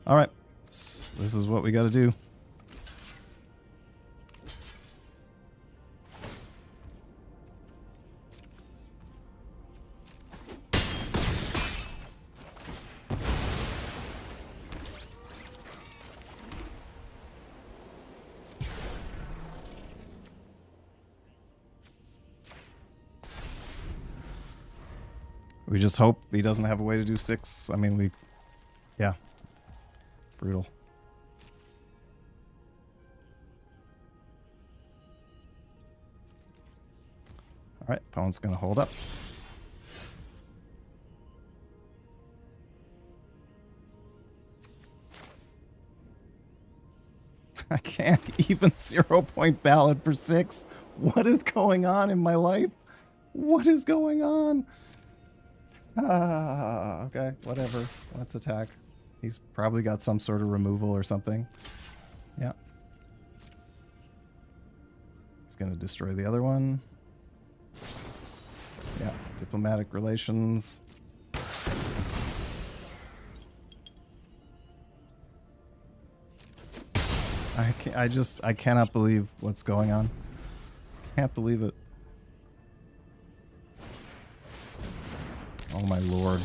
All right, this is what we got to do. We just hope he doesn't have a way to do 6. I mean, yeah. Brutal. All right, opponent's going to hold up. I can't even 0-point ballad for 6. What is going on in my life? What is going on? Okay, whatever. Let's attack. He's probably got some sort of removal or something. Yeah. He's going to destroy the other one. Yeah, diplomatic relations. I cannot believe what's going on. Can't believe it. Oh my lord.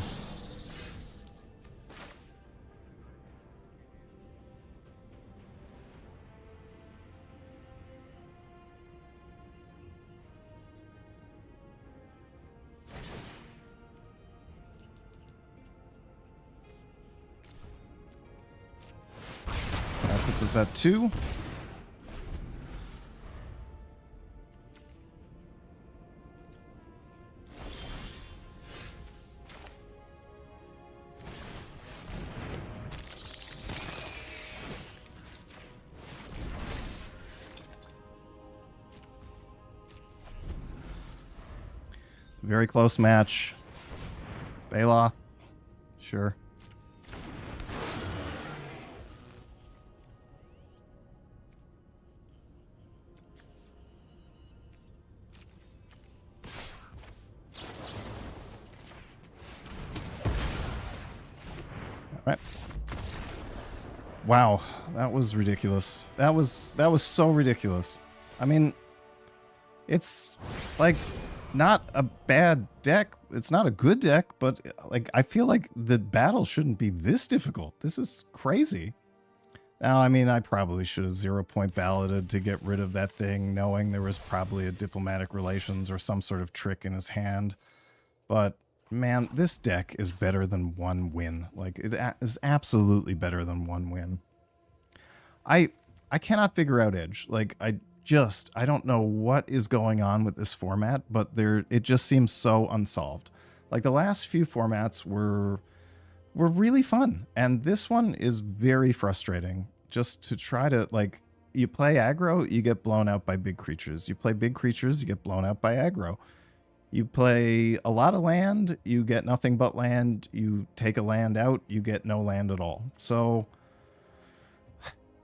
That puts us at 2. Very close match. Baloth. Sure. All right. Wow, that was ridiculous. That was so ridiculous. I mean, it's like not a bad deck. It's not a good deck, but like I feel like the battle shouldn't be this difficult. This is crazy. Now, I mean, I probably should have 0-point balloted to get rid of that thing, knowing there was probably a diplomatic relations or some sort of trick in his hand. But man, this deck is better than 1 win. Like, it is absolutely better than 1 win. I cannot figure out Edge. Like, I don't know what is going on with this format, but it just seems so unsolved. Like, the last few formats were really fun, and this one is very frustrating. Just to try to, like, you play aggro, you get blown out by big creatures. You play big creatures, you get blown out by aggro. You play a lot of land, you get nothing but land. You take a land out, you get no land at all. So,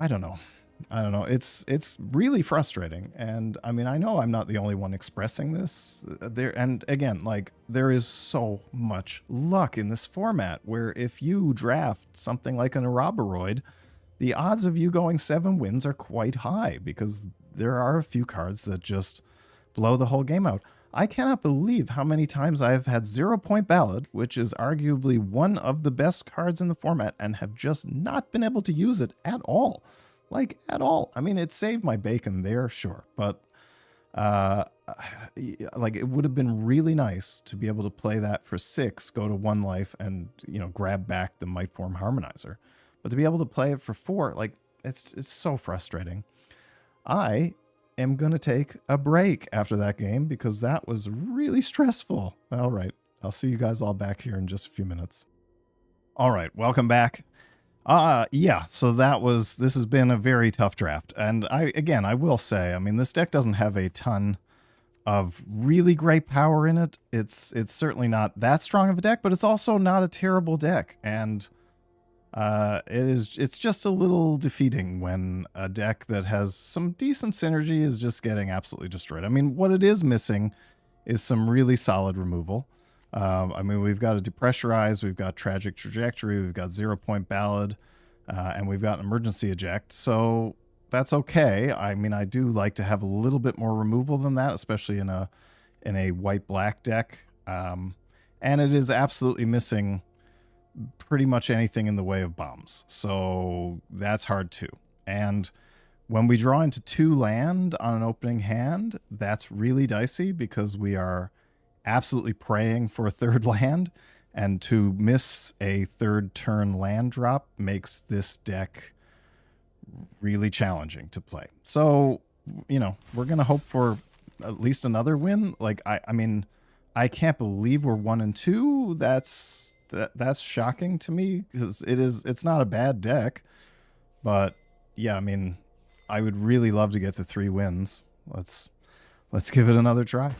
I don't know. It's really frustrating. And I mean, I know I'm not the only one expressing this there. And again, like, there is so much luck in this format where if you draft something like an Ouroboros, the odds of you going 7 wins are quite high because there are a few cards that just blow the whole game out. I cannot believe how many times I've had 0-point ballad, which is arguably one of the best cards in the format, and have just not been able to use it at all. Like, at all. I mean, it saved my bacon there, sure. But, like, it would have been really nice to be able to play that for 6, go to 1 life, and, you know, grab back the Mightform Harmonizer. But to be able to play it for 4, like, it's so frustrating. I am going to take a break after that game because that was really stressful. All right. I'll see you guys all back here in just a few minutes. All right. Welcome back. Yeah, so this has been a very tough draft. And I will say, I mean, this deck doesn't have a ton of really great power in it. It's certainly not that strong of a deck, but it's also not a terrible deck. And it's just a little defeating when a deck that has some decent synergy is just getting absolutely destroyed. I mean, what it is missing is some really solid removal. I mean, we've got a depressurize, we've got tragic trajectory, we've got 0 point ballad, and we've got an emergency eject. So that's okay. I mean, I do like to have a little bit more removal than that, especially in a white black deck. And it is absolutely missing pretty much anything in the way of bombs. So that's hard too. And when we draw into 2 land on an opening hand, that's really dicey because we are absolutely praying for a 3rd land, and to miss a 3rd turn land drop makes this deck really challenging to play. So, you know, we're going to hope for at least another win. Like, I mean, I can't believe we're 1-2. That's shocking to me because it's not a bad deck, but yeah, I mean, I would really love to get the 3 wins. Let's give it another try.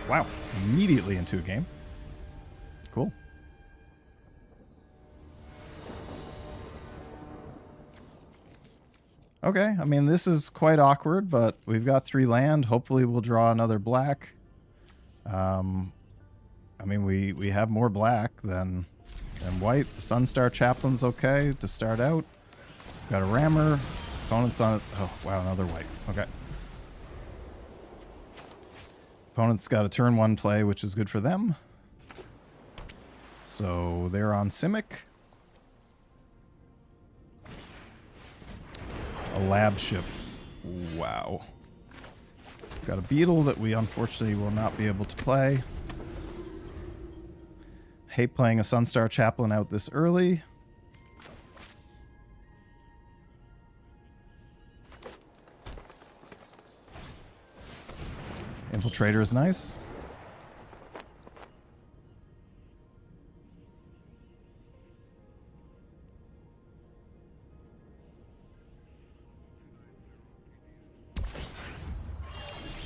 Wow, immediately into a game. Cool. Okay, I mean, this is quite awkward, but we've got 3 land. Hopefully we'll draw another black. I mean, we have more black than white. The Sunstar Chaplain's okay to start out. Got a rammer. Opponent's on it. Oh, wow, another white. Okay. Opponent's got a turn 1 play, which is good for them. So they're on Simic. A lab ship. Wow. Got a beetle that we unfortunately will not be able to play. Hate playing a Sunstar Chaplain out this early. Infiltrator is nice.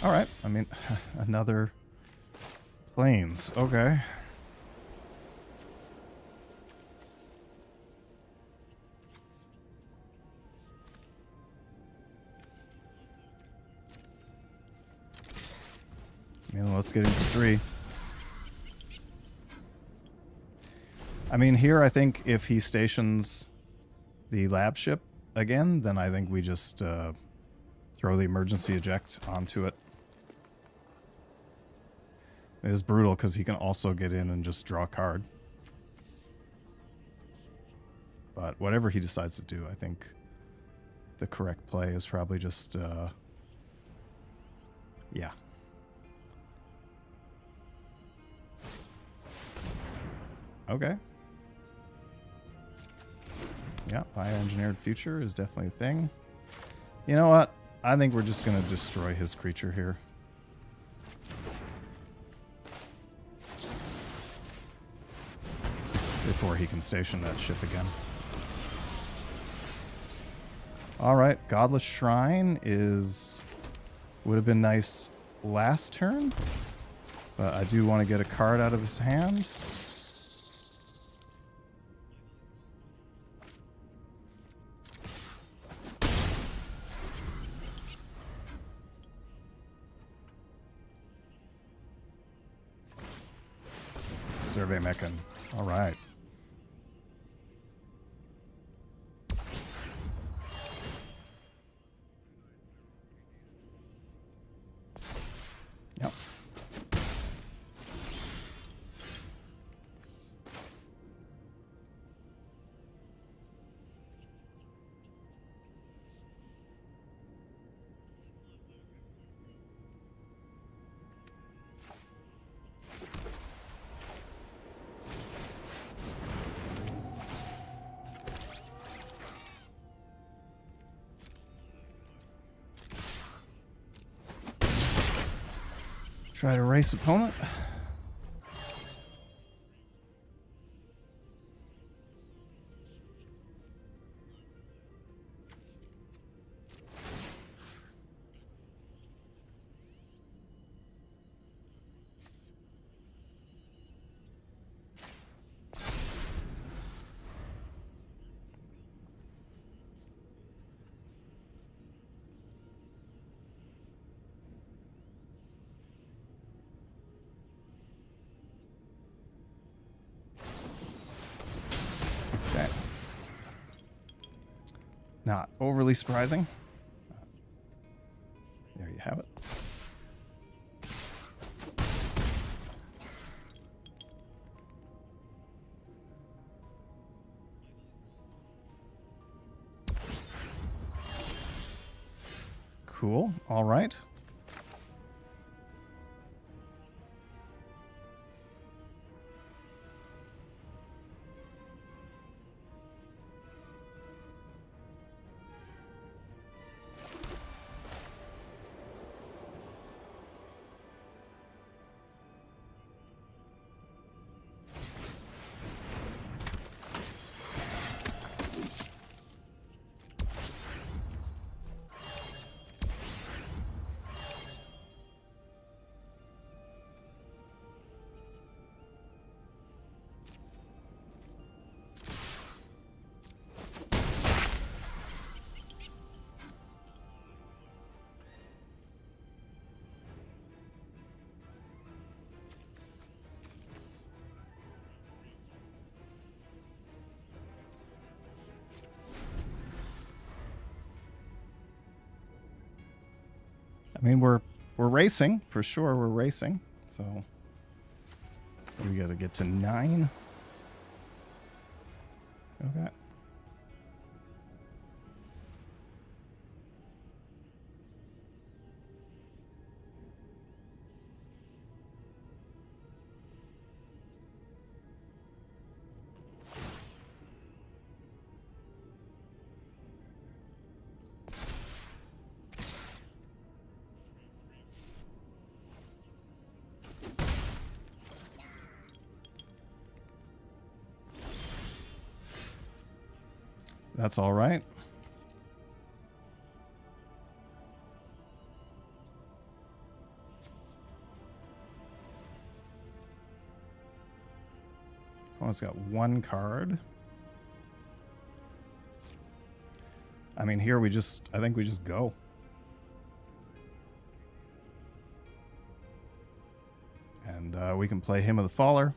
All right. I mean, another planes. Okay. I mean, let's get into 3. I mean, here I think if he stations the lab ship again, then I think we just throw the emergency eject onto it. It is brutal because he can also get in and just draw a card. But whatever he decides to do, I think the correct play is probably just, yeah. Okay. Yeah, bioengineered future is definitely a thing. You know what? I think we're just going to destroy his creature here. Before he can station that ship again. Alright, Godless Shrine would have been nice last turn. But I do want to get a card out of his hand. Survey Mechan. All right. Yep. Try to race opponent. Not overly surprising. There you have it. Cool. All right. I mean, we're racing for sure. We're racing, so we got to get to 9. Okay. That's all right. Oh, it's got 1 card. I mean, here I think we just go. And we can play Hymn of the Faller.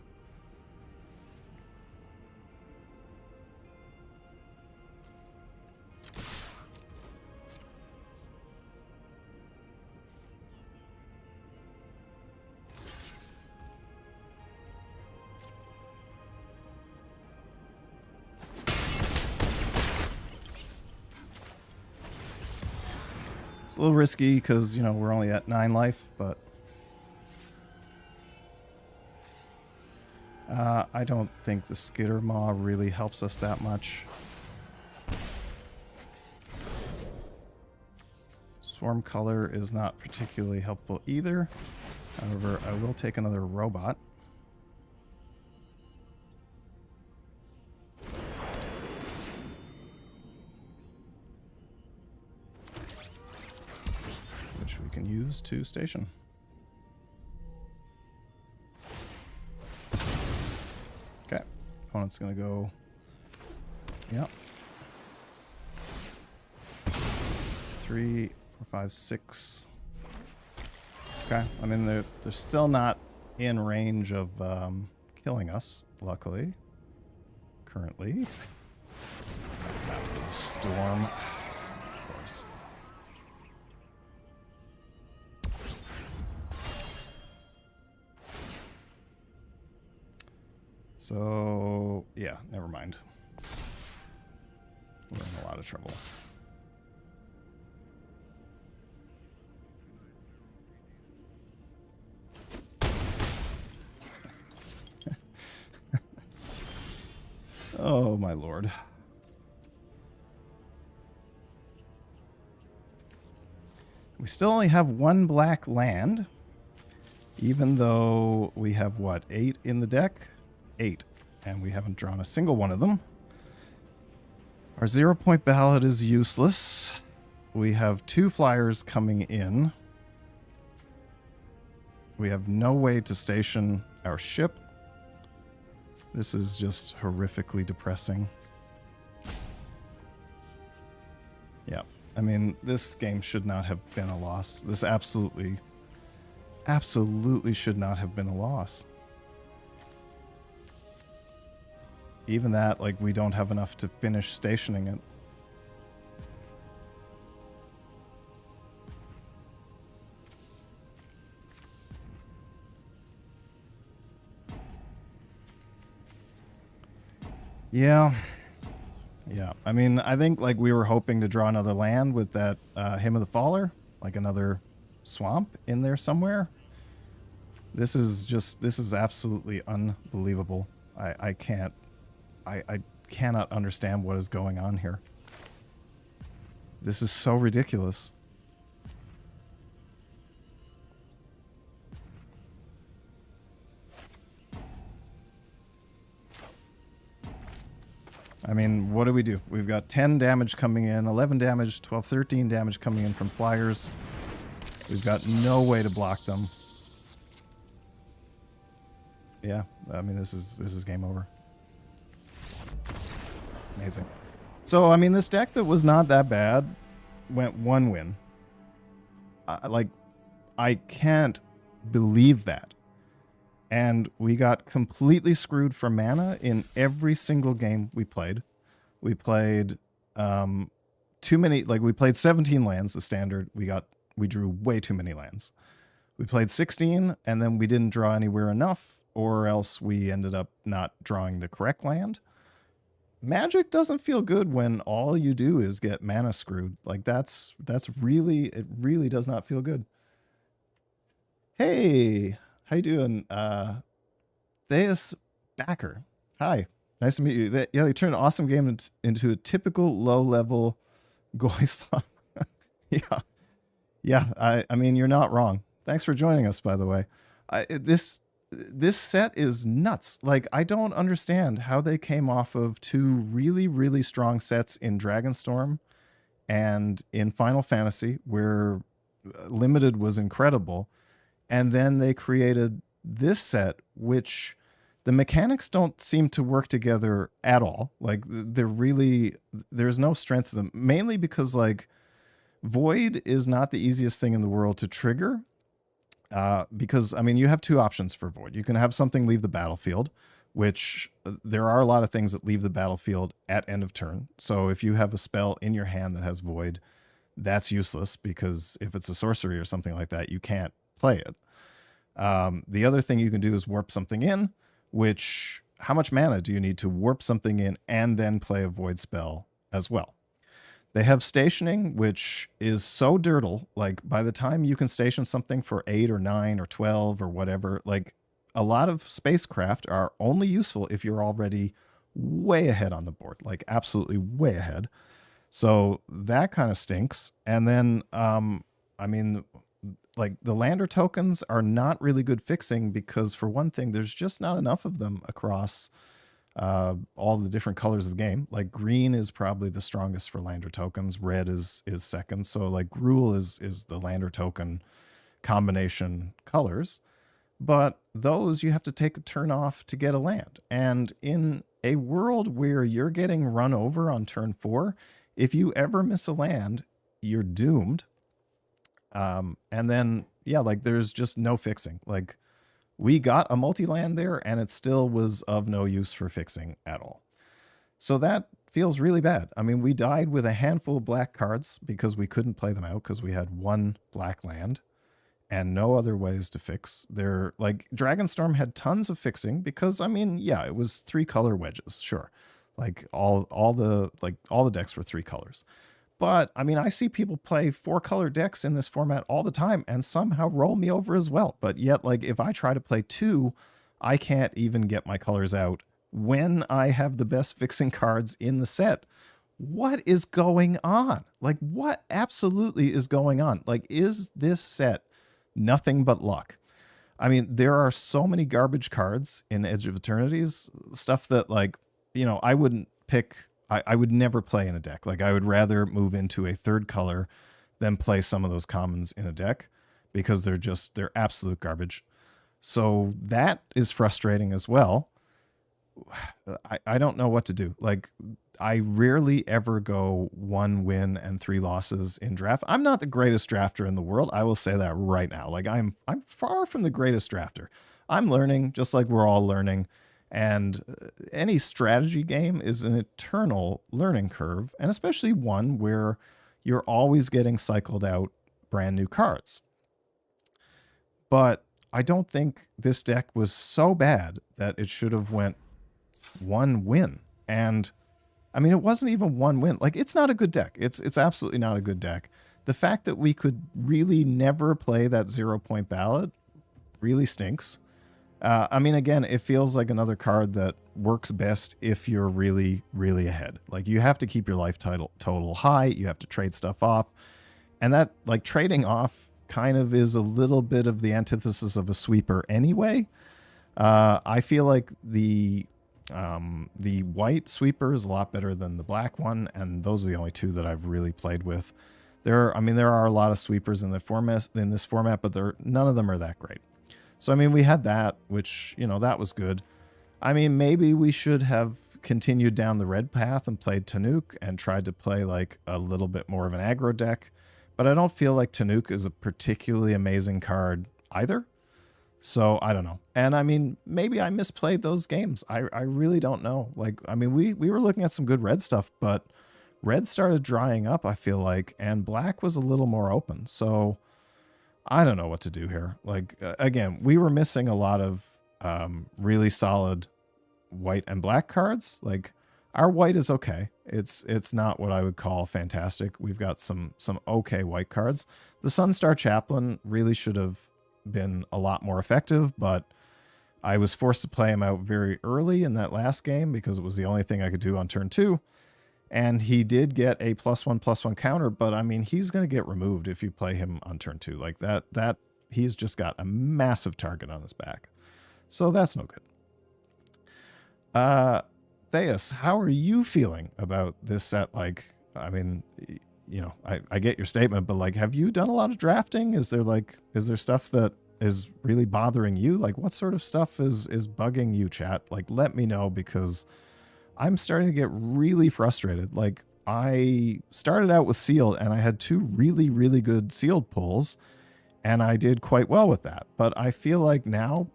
It's a little risky because, you know, we're only at 9 life, but I don't think the Skitter Maw really helps us that much. Swarm Color is not particularly helpful either. However, I will take another robot. Which we can use to station. Okay, opponent's gonna go, yep. 3, 4, 5, 6. Okay, I mean they're still not in range of killing us, luckily. Currently. Storm, of course. So, yeah, never mind. We're in a lot of trouble. Oh, my lord. We still only have 1 black land, even though we have, what, 8 in the deck? 8, and we haven't drawn a single one of them. Our 0-point ballot is useless. We have 2 flyers coming in. We have no way to station our ship. This is just horrifically depressing. Yeah, I mean, this game should not have been a loss. This absolutely should not have been a loss. Even that, like, we don't have enough to finish stationing it. Yeah. Yeah. I mean, I think like we were hoping to draw another land with that Hymn of the Faller, like another swamp in there somewhere. This is absolutely unbelievable. I cannot understand what is going on here. This is so ridiculous. I mean, what do? We've got 10 damage coming in, 11 damage, 12, 13 damage coming in from flyers. We've got no way to block them. Yeah, I mean, this is game over. Amazing. So, I mean, this deck that was not that bad went 1 win. Like, I can't believe that. And we got completely screwed for mana in every single game we played. We played too many, like we played 17 lands, the standard. We drew way too many lands. We played 16 and then we didn't draw anywhere enough, or else we ended up not drawing the correct land. Magic doesn't feel good when all you do is get mana screwed. Like that's really, it really does not feel good. Hey, how you doing? Theus Backer. Hi. Nice to meet you. Yeah, they turned an awesome game into a typical low-level Goislam. Yeah. Yeah, I mean, you're not wrong. Thanks for joining us, by the way. This set is nuts. Like, I don't understand how they came off of 2 really, really strong sets in Dragonstorm and in Final Fantasy, where Limited was incredible. And then they created this set, which the mechanics don't seem to work together at all. Like, there's no strength to them, mainly because, like, Void is not the easiest thing in the world to trigger. Because, I mean, you have 2 options for Void. You can have something leave the battlefield, which there are a lot of things that leave the battlefield at end of turn. So if you have a spell in your hand that has Void, that's useless, because if it's a sorcery or something like that, you can't play it. The other thing you can do is warp something in, which, how much mana do you need to warp something in and then play a Void spell as well? They have stationing, which is so dirtle. Like, by the time you can station something for 8 or 9 or 12 or whatever, like, a lot of spacecraft are only useful if you're already way ahead on the board, like absolutely way ahead. So that kind of stinks. And then, I mean, like, the lander tokens are not really good fixing, because for one thing, there's just not enough of them across all the different colors of the game. Like, green is probably the strongest for lander tokens. Red is second. So like Gruul is the lander token combination colors. But those you have to take a turn off to get a land. And in a world where you're getting run over on turn 4, if you ever miss a land, you're doomed. And then, yeah, like, there's just no fixing. Like, we got a multi-land there, and it still was of no use for fixing at all. So that feels really bad. I mean, we died with a handful of black cards because we couldn't play them out because we had 1 black land and no other ways to fix. They're like, Dragonstorm had tons of fixing because, I mean, yeah, it was 3 color wedges, sure. Like, all the decks were 3 colors. But, I mean, I see people play 4-color decks in this format all the time and somehow roll me over as well. But yet, like, if I try to play 2, I can't even get my colors out when I have the best fixing cards in the set. What is going on? Like, what absolutely is going on? Like, is this set nothing but luck? I mean, there are so many garbage cards in Edge of Eternities, stuff that, like, you know, I wouldn't pick... I would never play in a deck. Like, I would rather move into a 3rd color than play some of those commons in a deck, because they're absolute garbage. So that is frustrating as well. I don't know what to do. Like, I rarely ever go 1 win and 3 losses in draft. I'm not the greatest drafter in the world. I will say that right now. Like, I'm far from the greatest drafter. I'm learning, just like we're all learning. And any strategy game is an eternal learning curve, and especially one where you're always getting cycled out brand new cards. But I don't think this deck was so bad that it should have went 1 win. And I mean, it wasn't even one win. Like, it's not a good deck. It's absolutely not a good deck. The fact that we could really never play that 0-point ballot really stinks. I mean, again, it feels like another card that works best if you're really, really ahead. Like, you have to keep your life total high. You have to trade stuff off. And that, like, trading off kind of is a little bit of the antithesis of a sweeper anyway. I feel like the white sweeper is a lot better than the black one, and those are the only two that I've really played with. There are a lot of sweepers in this format, but none of them are that great. So, I mean, we had that, which, you know, that was good. I mean, maybe we should have continued down the red path and played Tanuk and tried to play like a little bit more of an aggro deck. But I don't feel like Tanuk is a particularly amazing card either. So I don't know. And I mean, maybe I misplayed those games. I really don't know. Like, I mean, we were looking at some good red stuff, but red started drying up, I feel like, and black was a little more open. So I don't know what to do here. Like, again, we were missing a lot of really solid white and black cards. Like, our white is okay. It's not what I would call fantastic. We've got some okay white cards. The Sunstar Chaplain really should have been a lot more effective, but I was forced to play him out very early in that last game because it was the only thing I could do on turn 2. And he did get a +1/+1 counter, but I mean, he's going to get removed if you play him on turn 2. Like that he's just got a massive target on his back. So that's no good. Theus, how are you feeling about this set? Like, I mean, you know, I get your statement, but like, have you done a lot of drafting? Is there stuff that is really bothering you? Like, what sort of stuff is bugging you, chat? Like, let me know, because I'm starting to get really frustrated. Like, I started out with sealed and I had 2 really, really good sealed pulls and I did quite well with that. But I feel like now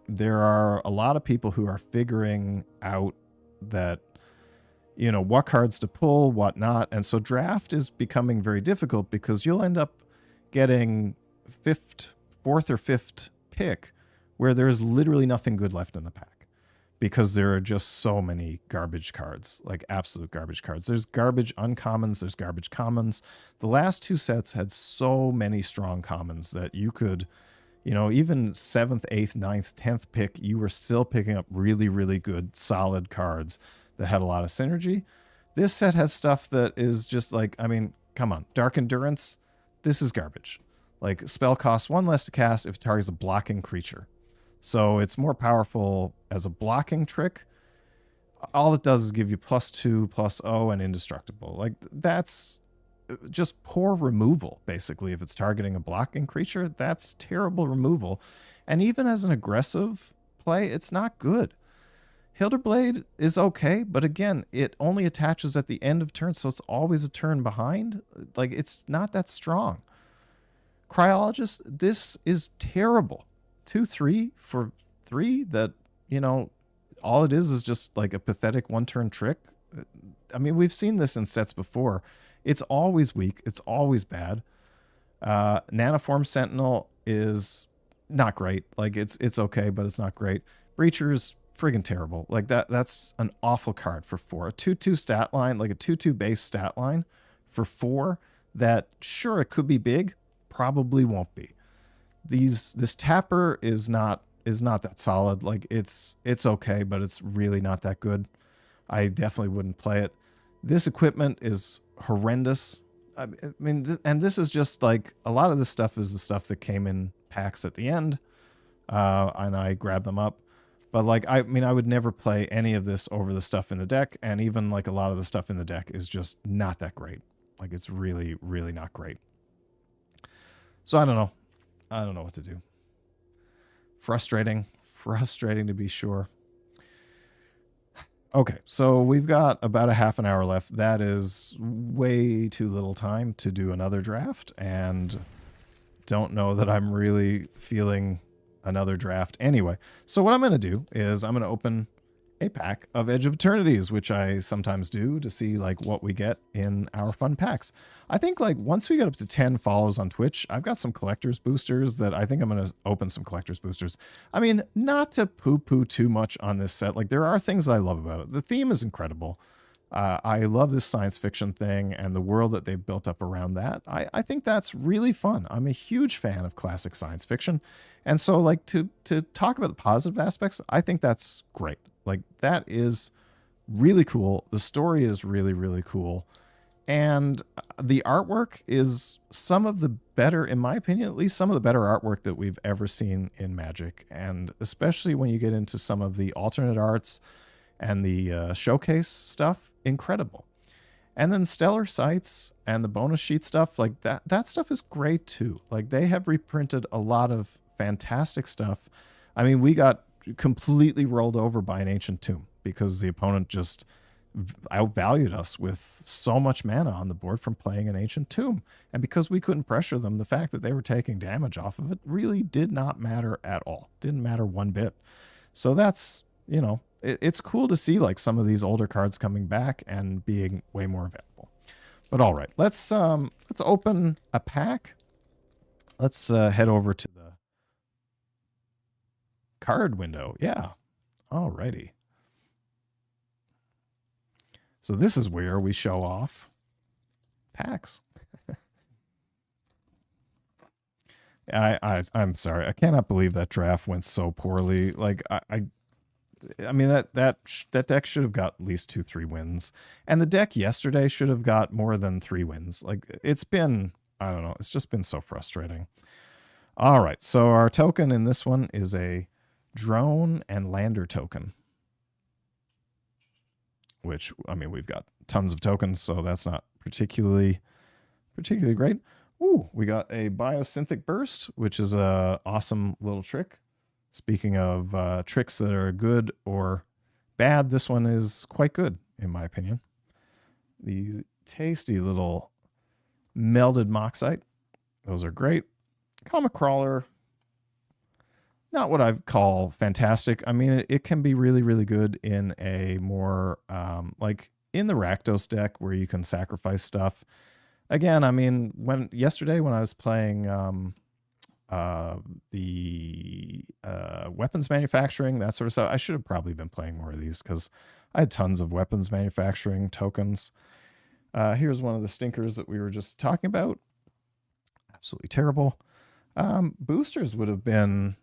there are a lot of people who are figuring out that, you know, what cards to pull, what not. And so draft is becoming very difficult because you'll end up getting 4th or 5th pick where there's literally nothing good left in the pack. Because there are just so many garbage cards, like absolute garbage cards. There's garbage uncommons, there's garbage commons. The last 2 sets had so many strong commons that you could, you know, even 7th, 8th, 9th, 10th pick, you were still picking up really, really good, solid cards that had a lot of synergy. This set has stuff that is just like, I mean, come on. Dark Endurance, this is garbage. Like, spell costs 1 less to cast if it targets a blocking creature. So it's more powerful as a blocking trick. All it does is give you +2, +0, and indestructible. Like, that's just poor removal, basically. If it's targeting a blocking creature, that's terrible removal. And even as an aggressive play, it's not good. Hilderblade is okay, but again, it only attaches at the end of turn, so it's always a turn behind. Like, it's not that strong. Cryologist, this is terrible. 2/3 for 3 that, you know, all it is just like a pathetic 1-turn trick. I mean, we've seen this in sets before. It's always weak. It's always bad. Nanoform Sentinel is not great. Like, it's okay, but it's not great. Breacher's friggin' terrible. Like, that's an awful card for 4. A 2/2 stat line, like a 2/2 base stat line for 4 that, sure, it could be big, probably won't be. This tapper is not that solid. Like, it's okay, but it's really not that good. I definitely wouldn't play it. This equipment is horrendous. I mean, this is just like, a lot of this stuff is the stuff that came in packs at the end, and I grabbed them up. But like, I mean, I would never play any of this over the stuff in the deck, and even like a lot of the stuff in the deck is just not that great. Like, it's really, really not great. So I don't know. I don't know what to do. Frustrating to be sure. Okay, so we've got about a half an hour left. That is way too little time to do another draft, and don't know that I'm really feeling another draft anyway. So what I'm going to do is I'm going to open a pack of Edge of Eternities, which I sometimes do to see like what we get in our fun packs. I think like once we get up to 10 follows on Twitch, I've got some collector's boosters that I think I'm going to open some collector's boosters. I mean, not to poo-poo too much on this set. Like there are things I love about it. The theme is incredible. I love this science fiction thing and the world that they've built up around that. I think that's really fun. I'm a huge fan of classic science fiction. And so like to talk about the positive aspects, I think that's great. Like that is really cool. The story is really, really cool. And the artwork is some of the better, in my opinion, at least some of the better artwork that we've ever seen in Magic. And especially when you get into some of the alternate arts and the showcase stuff, incredible. And then Stellar Sights and the bonus sheet stuff, like that stuff is great too. Like they have reprinted a lot of fantastic stuff. I mean, we got completely rolled over by an ancient tomb because the opponent just outvalued us with so much mana on the board from playing an ancient tomb. And because we couldn't pressure them, the fact that they were taking damage off of it really did not matter at all. Didn't matter one bit. So that's, you know, it's cool to see like some of these older cards coming back and being way more available. But all right, let's open a pack. Let's head over to the card window. Yeah. Alrighty. So this is where we show off packs. I'm sorry. I cannot believe that draft went so poorly. Like I mean that deck should have got at least 2-3 wins. And the deck yesterday should have got more than 3 wins. Like it's been, I don't know, it's just been so frustrating. All right. So our token in this one is a drone and lander token, which, I mean, we've got tons of tokens, so that's not particularly great. Ooh, we got a biosynthetic burst, which is a awesome little trick. Speaking of tricks that are good or bad, this one is quite good, in my opinion. The tasty little melded moxite. Those are great. Comic Crawler, not what I call fantastic. I mean, it can be really, really good in a more, like in the Rakdos deck where you can sacrifice stuff. Again, I mean, yesterday when I was playing the weapons manufacturing, that sort of stuff, I should have probably been playing more of these because I had tons of weapons manufacturing tokens. Here's one of the stinkers that we were just talking about. Absolutely terrible. Boosters would have been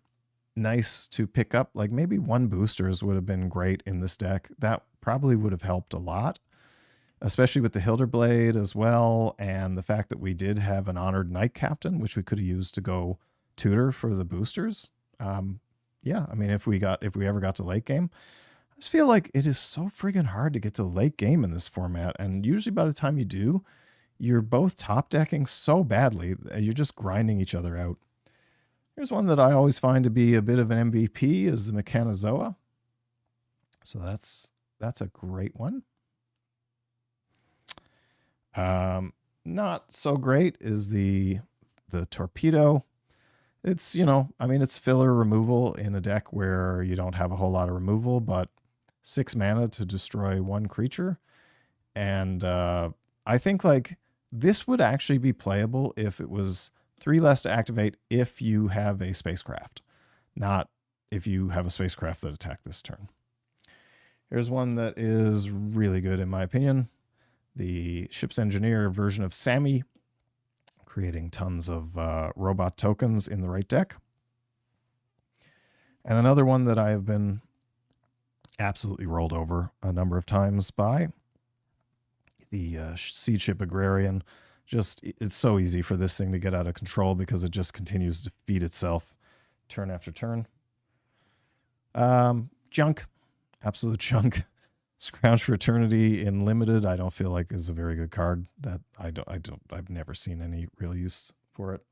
nice to pick up. Like maybe 1 boosters would have been great in this deck. That probably would have helped a lot, especially with the Hilderblade as well. And the fact that we did have an Honored Knight Captain, which we could have used to go tutor for the boosters. Yeah, I mean, if we ever got to late game, I just feel like it is so friggin' hard to get to late game in this format. And usually by the time you do, you're both top decking so badly, you're just grinding each other out. Here's one that I always find to be a bit of an MVP is the Mechanozoa. So that's a great one. Not so great is the Torpedo. It's, you know, I mean, it's filler removal in a deck where you don't have a whole lot of removal, but 6 mana to destroy 1 creature. And I think like this would actually be playable if it was 3 less to activate if you have a spacecraft, not if you have a spacecraft that attack this turn. Here's one that is really good in my opinion. The Ship's Engineer version of Sammy, creating tons of robot tokens in the right deck. And another one that I have been absolutely rolled over a number of times by, the Seed Ship Agrarian. Just, it's so easy for this thing to get out of control because it just continues to feed itself turn after turn. Junk, absolute junk. Scrounge for Eternity in Limited, I don't feel like is a very good card. That I've never seen any real use for it.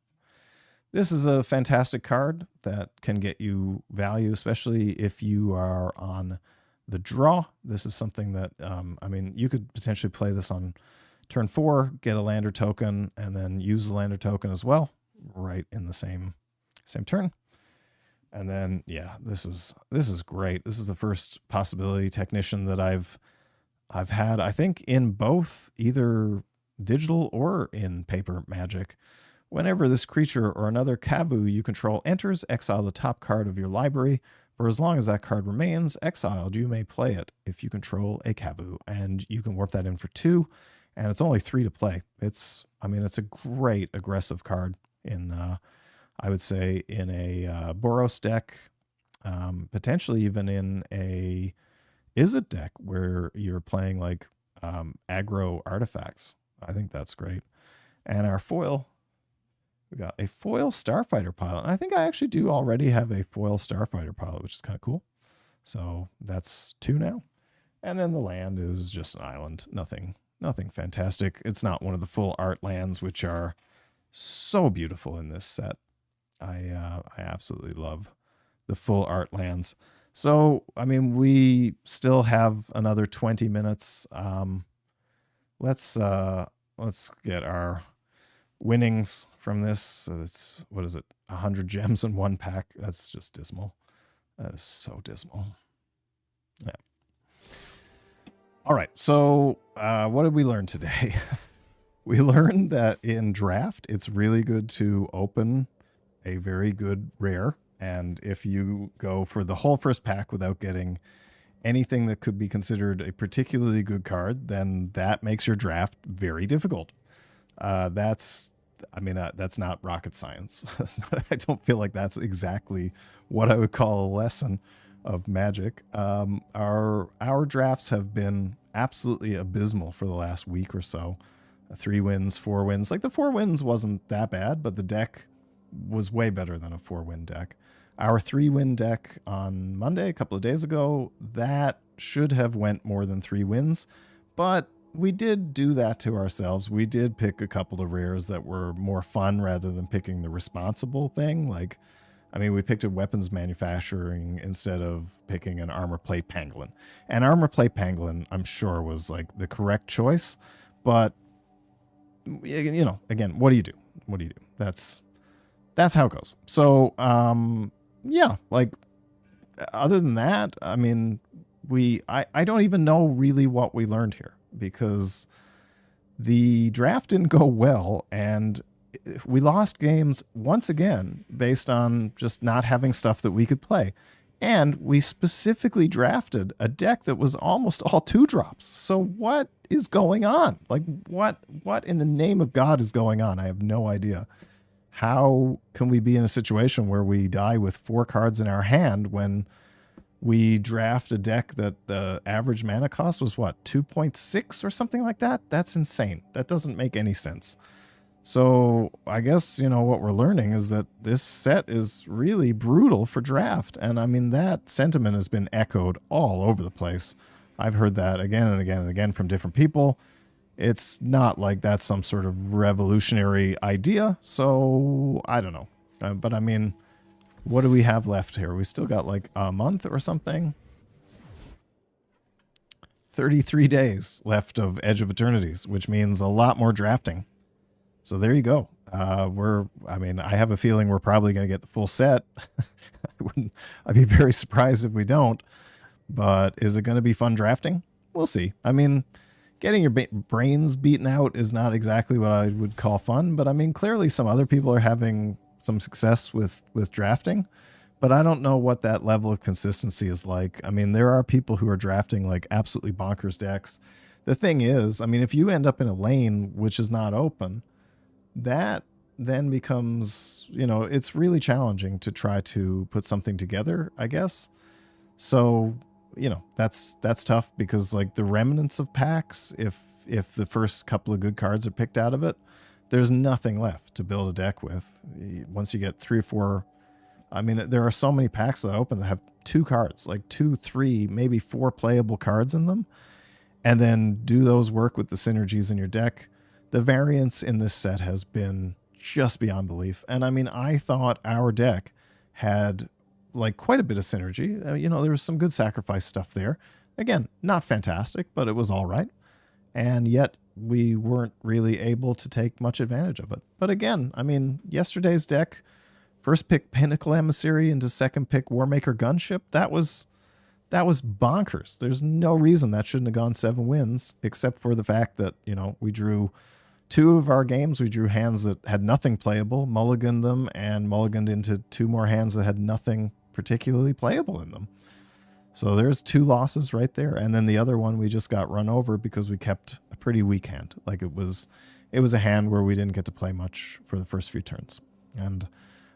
This is a fantastic card that can get you value, especially if you are on the draw. This is something that, I mean, you could potentially play this on turn 4, get a lander token, and then use the lander token as well, right in the same turn. And then, yeah, this is great. This is the first possibility technician that I've had, I think, in both either digital or in paper Magic. Whenever this creature or another Kavu you control enters, exile the top card of your library. For as long as that card remains exiled, you may play it if you control a Kavu, and you can warp that in for 2, and it's only 3 to play. It's a great aggressive card in, I would say, in a Boros deck, potentially even in a Izzet deck where you're playing like aggro artifacts. I think that's great. And our foil, we got a foil Starfighter pilot. And I think I actually do already have a foil Starfighter pilot, which is kind of cool. So that's 2 now. And then the land is just an island. Nothing fantastic. It's not one of the full art lands, which are so beautiful in this set. I absolutely love the full art lands. So, I mean, we still have another 20 minutes. Let's get our winnings from this. So it's, what is it? 100 gems in 1 pack. That's just dismal. That is so dismal. Yeah. All right. So, what did we learn today? We learned that in draft, it's really good to open a very good rare. And if you go for the whole first pack without getting anything that could be considered a particularly good card, then that makes your draft very difficult. That's not rocket science. I don't feel like that's exactly what I would call a lesson of Magic. Our drafts have been absolutely abysmal for the last week or so. 3 wins, 4 wins. Like the 4 wins wasn't that bad, but the deck was way better than a 4-win deck. Our 3-win deck on Monday, a couple of days ago, that should have went more than 3 wins, but we did do that to ourselves. We did pick a couple of rares that were more fun rather than picking the responsible thing. Like, I mean, we picked a weapons manufacturing instead of picking an armor plate pangolin. And armor plate pangolin, I'm sure, was like the correct choice, but you know, again, what do you do? What do you do? That's how it goes. So, yeah, like, other than that, I mean, I don't even know really what we learned here, because the draft didn't go well, and we lost games once again based on just not having stuff that we could play. And we specifically drafted a deck that was almost all 2-drops. So what is going on? Like, what in the name of God is going on? I have no idea. How can we be in a situation where we die with 4 cards in our hand when we draft a deck that the average mana cost was, what, 2.6 or something like that? That's insane. That doesn't make any sense. So I guess, you know, what we're learning is that this set is really brutal for draft. And I mean, that sentiment has been echoed all over the place. I've heard that again and again and again from different people. It's not like that's some sort of revolutionary idea. So I don't know. But I mean, what do we have left here? We still got like a month or something. 33 days left of Edge of Eternities, which means a lot more drafting. So there you go. I have a feeling we're probably going to get the full set. I'd be very surprised if we don't. But is it going to be fun drafting? We'll see. I mean, getting your brains beaten out is not exactly what I would call fun. But I mean, clearly some other people are having some success with drafting. But I don't know what that level of consistency is like. I mean, there are people who are drafting like absolutely bonkers decks. The thing is, I mean, if you end up in a lane which is not open, that then becomes, you know, it's really challenging to try to put something together, I guess. So, you know, that's tough, because like the remnants of packs, if the first couple of good cards are picked out of it, there's nothing left to build a deck with. Once you get 3 or 4, I mean, there are so many packs that open that have 2 cards, like 2, 3, maybe 4 playable cards in them, and then do those work with the synergies in your deck. The variance in this set has been just beyond belief. And I mean, I thought our deck had like quite a bit of synergy. You know, there was some good sacrifice stuff there. Again, not fantastic, but it was all right. And yet we weren't really able to take much advantage of it. But again, I mean, yesterday's deck, First pick Pinnacle Emissary into second pick Warmaker Gunship. That was bonkers. There's no reason that shouldn't have gone 7 wins, except for the fact that, you know, we drew 2 of our games. We drew hands that had nothing playable, mulliganed them, and mulliganed into 2 more hands that had nothing particularly playable in them. So there's 2 losses right there. And then the other one, we just got run over because we kept a pretty weak hand. Like it was a hand where we didn't get to play much for the first few turns. And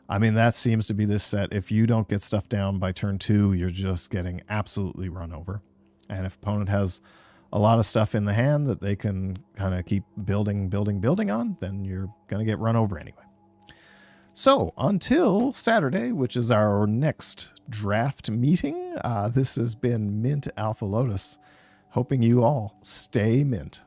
I mean, that seems to be this set. If you don't get stuff down by turn 2, you're just getting absolutely run over. And if opponent has a lot of stuff in the hand that they can kind of keep building on, then you're going to get run over anyway. So until Saturday, which is our next draft meeting, this has been Mint Alpha Lotus. Hoping you all stay mint.